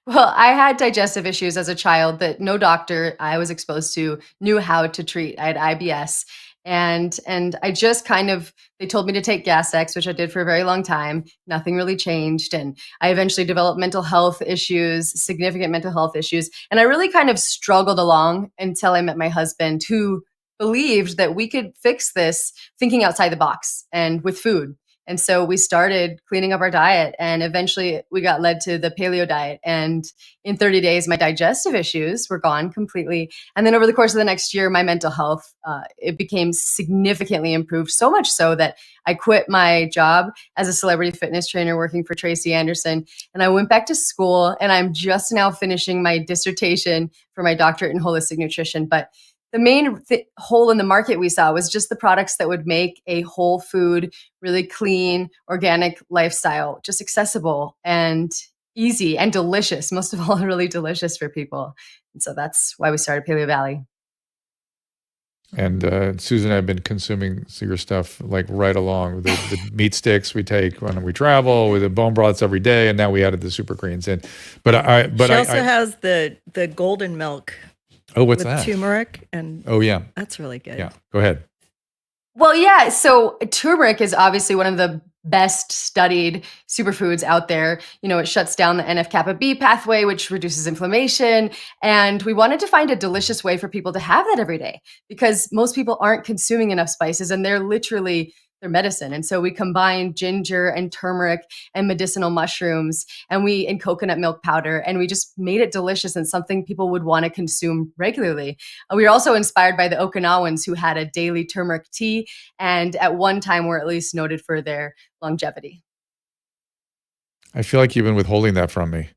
Well, I had digestive issues as a child that no doctor I was exposed to knew how to treat. I had IBS, And I just they told me to take Gas X, which I did for a very long time. Nothing really changed. And I eventually developed mental health issues, significant mental health issues. And I really kind of struggled along until I met my husband, who believed that we could fix this thinking outside the box and with food. And so we started cleaning up our diet, and eventually we got led to the paleo diet. And in 30 days, my digestive issues were gone completely. And then over the course of the next year, my mental health, it became significantly improved, so much so that I quit my job as a celebrity fitness trainer working for Tracy Anderson. And I went back to school, and I'm just now finishing my dissertation for my doctorate in holistic nutrition. But the main hole in the market we saw was just the products that would make a whole food, really clean, organic lifestyle just accessible and easy and delicious. Most of all, really delicious for people. And so that's why we started Paleo Valley. And Susan and I have been consuming your stuff like right along. The meat sticks we take when we travel, with the bone broths every day, and now we added the super greens in. She also has the golden milk. Oh, what's with that? Turmeric and yeah, that's really good. Yeah, go ahead. Well, yeah. So turmeric is obviously one of the best studied superfoods out there. It shuts down the NF-kappa B pathway, which reduces inflammation. And we wanted to find a delicious way for people to have that every day, because most people aren't consuming enough spices, and they're literally their medicine. And so we combined ginger and turmeric and medicinal mushrooms and coconut milk powder, and we just made it delicious and something people would want to consume regularly. We were also inspired by the Okinawans, who had a daily turmeric tea, and at one time were at least noted for their longevity. I feel like you've been withholding that from me.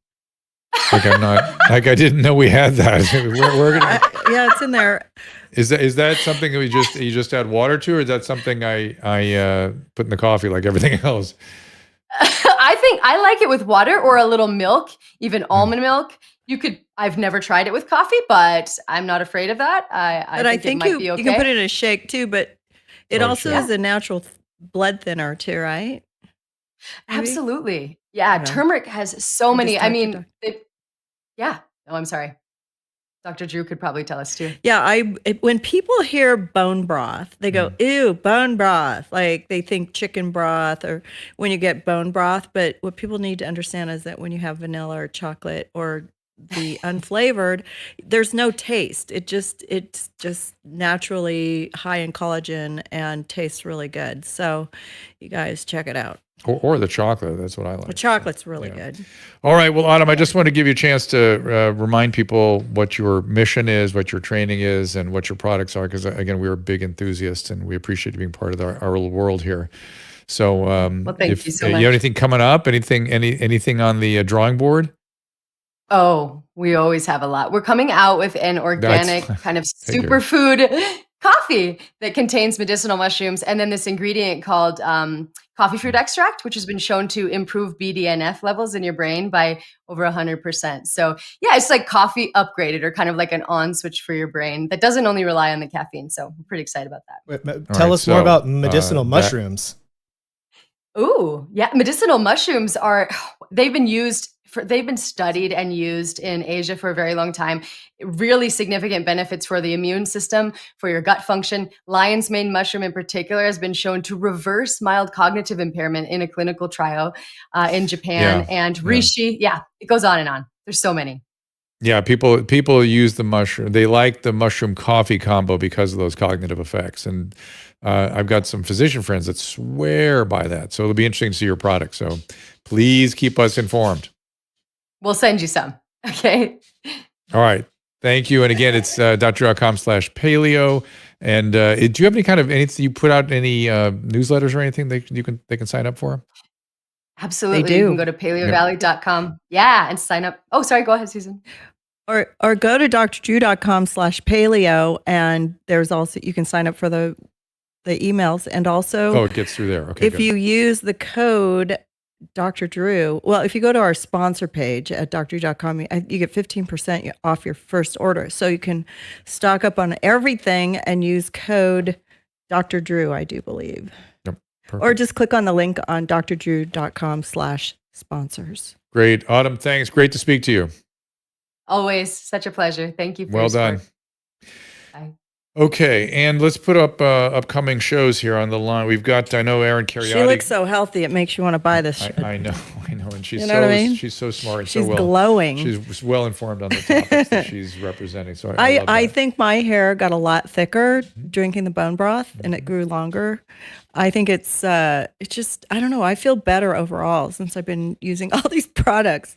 Like I'm not, like I didn't know we had that. We're gonna. Yeah, it's in there. Is that something that you just add water to, or is that something I put in the coffee like everything else? I think I like it with water or a little milk, even almond milk. I've never tried it with coffee, but I'm not afraid of that. I think it might be okay. You can put it in a shake too, but it also sure. is a natural blood thinner too, right? Maybe? Absolutely. Yeah. Turmeric has so many. Yeah. Oh, I'm sorry. Dr. Drew could probably tell us too. Yeah, when people hear bone broth, they go, ew, bone broth. Like they think chicken broth or when you get bone broth. But what people need to understand is that when you have vanilla or chocolate or the unflavored, there's no taste. It's just naturally high in collagen and tastes really good. So you guys check it out. Or the chocolate. That's what I like. The chocolate's really good. All right. Well, Autumn, I just want to give you a chance to remind people what your mission is, what your training is, and what your products are. Because, again, we're big enthusiasts, and we appreciate you being part of our little world here. So well, thank you so much. You have anything coming up? Anything on the drawing board? Oh, we always have a lot. We're coming out with an organic kind of superfood coffee that contains medicinal mushrooms, and then this ingredient called coffee fruit extract, which has been shown to improve BDNF levels in your brain by over 100%. So yeah, it's like coffee upgraded, or kind of like an on switch for your brain that doesn't only rely on the caffeine. So I'm pretty excited about that. Tell us more about medicinal mushrooms. Ooh, yeah. Medicinal mushrooms they've been studied and used in Asia for a very long time. Really significant benefits for the immune system, for your gut function. Lion's mane mushroom in particular has been shown to reverse mild cognitive impairment in a clinical trial in Japan. And reishi, it goes on and on. There's so many. Yeah, people use the mushroom. They like the mushroom coffee combo because of those cognitive effects. And I've got some physician friends that swear by that. So it'll be interesting to see your product. So please keep us informed. We'll send you some. Okay. All right. Thank you. And again, it's dr.com/paleo. And do you have anything you put out, any newsletters or anything they can sign up for? Absolutely. They do. You can go to paleovalley.com. Yeah. And sign up. Oh, sorry. Go ahead, Susan. Or go to drdrew.com/paleo. And there's also, you can sign up for the emails. And also, it gets through there. Okay. If you use the code Dr. Drew, if you go to our sponsor page at drdrew.com, you get 15% off your first order. So you can stock up on everything and use code Dr. Drew, I do believe. Yep, or just click on the link on drdrew.com/sponsors. Great. Autumn, thanks. Great to speak to you. Always such a pleasure. Thank you. Well done. Bye. Okay, and let's put up upcoming shows here on the line. We've got, I know Erin Cariotti. She looks so healthy; it makes you want to buy this shit. I know, and she's You know what I mean? she's so smart. And She's so well, glowing. She's well informed on the topics that she's representing. So I love I that. think my hair got a lot thicker drinking the bone broth, and it grew longer. I think it's just, I don't know. I feel better overall since I've been using all these products.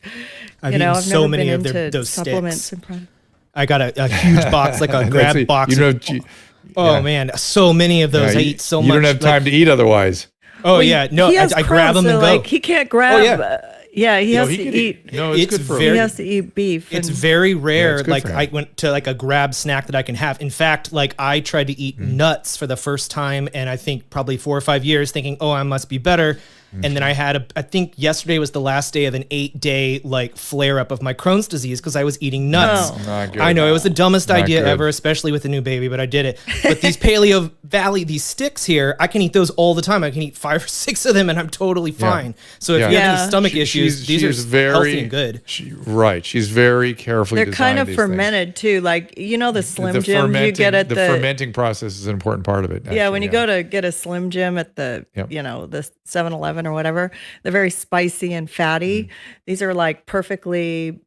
I've you know, eaten I've so never many been of into those supplements sticks. and products. I got a huge box, like a grab box. Yeah. Man, so many of those. I eat so much. You don't have time to eat otherwise. Oh yeah, no, he has I grab Crohn's, them and so, go. like, he can't grab. He has to could eat. No, it's good for He him. has to eat beef. It's and- very rare. good Like for him. I went to like a grab snack that I can have. In fact, like I tried to eat nuts for the first time, and I think probably 4 or 5 years, thinking, "Oh, I must be better." And then I had I think yesterday was the last day of an 8-day like flare up of my Crohn's disease because I was eating nuts. Oh. Not good. I know it was the dumbest Not idea good. ever, especially with a new baby, but I did it. But these Paleo Valley, these sticks here, I can eat those all the time. I can eat 5 or 6 of them, and I'm totally fine. So if you have Yeah. any stomach issues, these are healthy and good. She's very carefully They're kind of designed these things. fermented too. Like, you know, the Slim The Jim you get at the fermenting process is an important part of it. yeah, when actually, you go to get a Slim Jim at the, Yep. you know, the 7-Eleven or whatever, they're very spicy and fatty. These are like perfectly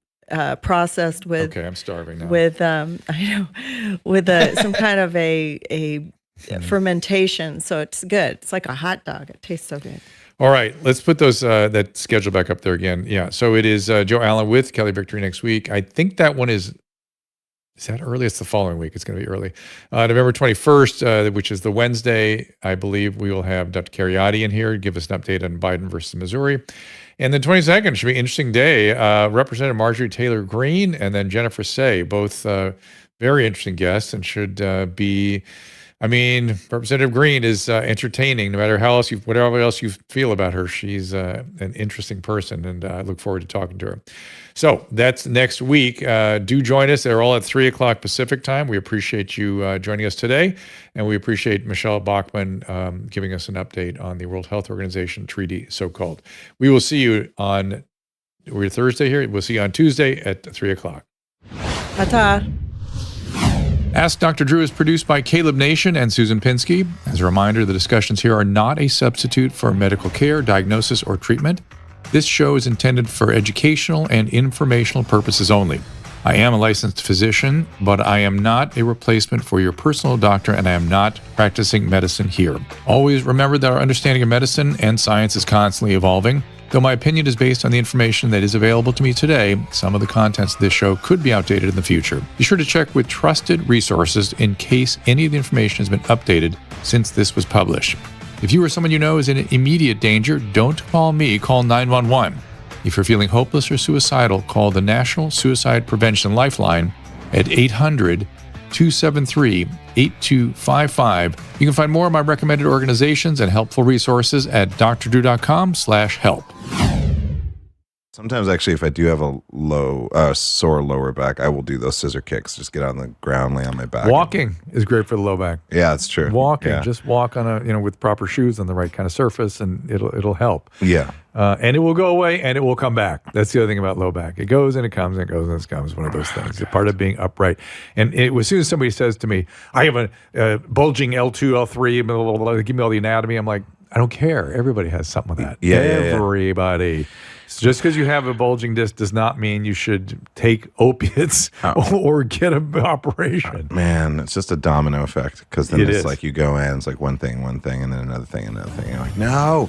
processed with Okay, I'm starving now. with I know with some kind of a fermentation. So it's good. It's like a hot dog. It tastes so good. All right, let's put those that schedule back up there again. Yeah, so it is Joe Allen with Kelly Victory next week. I think that one is that early? It's the following week. It's going to be early. November 21st, which is the Wednesday, I believe we will have Dr. Cariotti in here, give us an update on Biden versus Missouri. And the 22nd should be an interesting day. Representative Marjorie Taylor Greene and then Jennifer Say, both very interesting guests and should be, I mean, Representative Greene is entertaining no matter how else whatever else you feel about her. She's an interesting person, and I look forward to talking to her. So that's next week. Do join us. They're all at 3 o'clock Pacific time. We appreciate you joining us today, and we appreciate Michele Bachmann giving us an update on the World Health Organization treaty, so-called. We will see you on, we're Thursday here. We'll see you on Tuesday at 3 o'clock. Ta-ta. Ask Dr. Drew is produced by Caleb Nation and Susan Pinsky. As a reminder, the discussions here are not a substitute for medical care, diagnosis, or treatment. This show is intended for educational and informational purposes only. I am a licensed physician, but I am not a replacement for your personal doctor, and I am not practicing medicine here. Always remember that our understanding of medicine and science is constantly evolving. Though my opinion is based on the information that is available to me today, some of the contents of this show could be outdated in the future. Be sure to check with trusted resources in case any of the information has been updated since this was published. If you or someone you know is in immediate danger, don't call me, call 911. If you're feeling hopeless or suicidal, call the National Suicide Prevention Lifeline at 800-273-8255. You can find more of my recommended organizations and helpful resources at drdrew.com/help. Sometimes, actually, if I do have a sore lower back, I will do those scissor kicks. Just get on the ground, lay on my back. Walking is great for the low back. Yeah, it's true. Walking, Yeah. just walk on with proper shoes on the right kind of surface, and it'll help. Yeah. And it will go away, and it will come back. That's the other thing about low back. It goes and it comes and it goes and it comes. One of those things. It's part of being upright. And as soon as somebody says to me, "I have a bulging L2, L3, blah, blah, blah, give me all the anatomy," I'm like, I don't care. Everybody has something with that. Yeah. Everybody. So just because you have a bulging disc does not mean you should take opiates or get an operation. Man, it's just a domino effect because then It it's is. like you go in, it's like one thing, and then another thing, and you're like, no.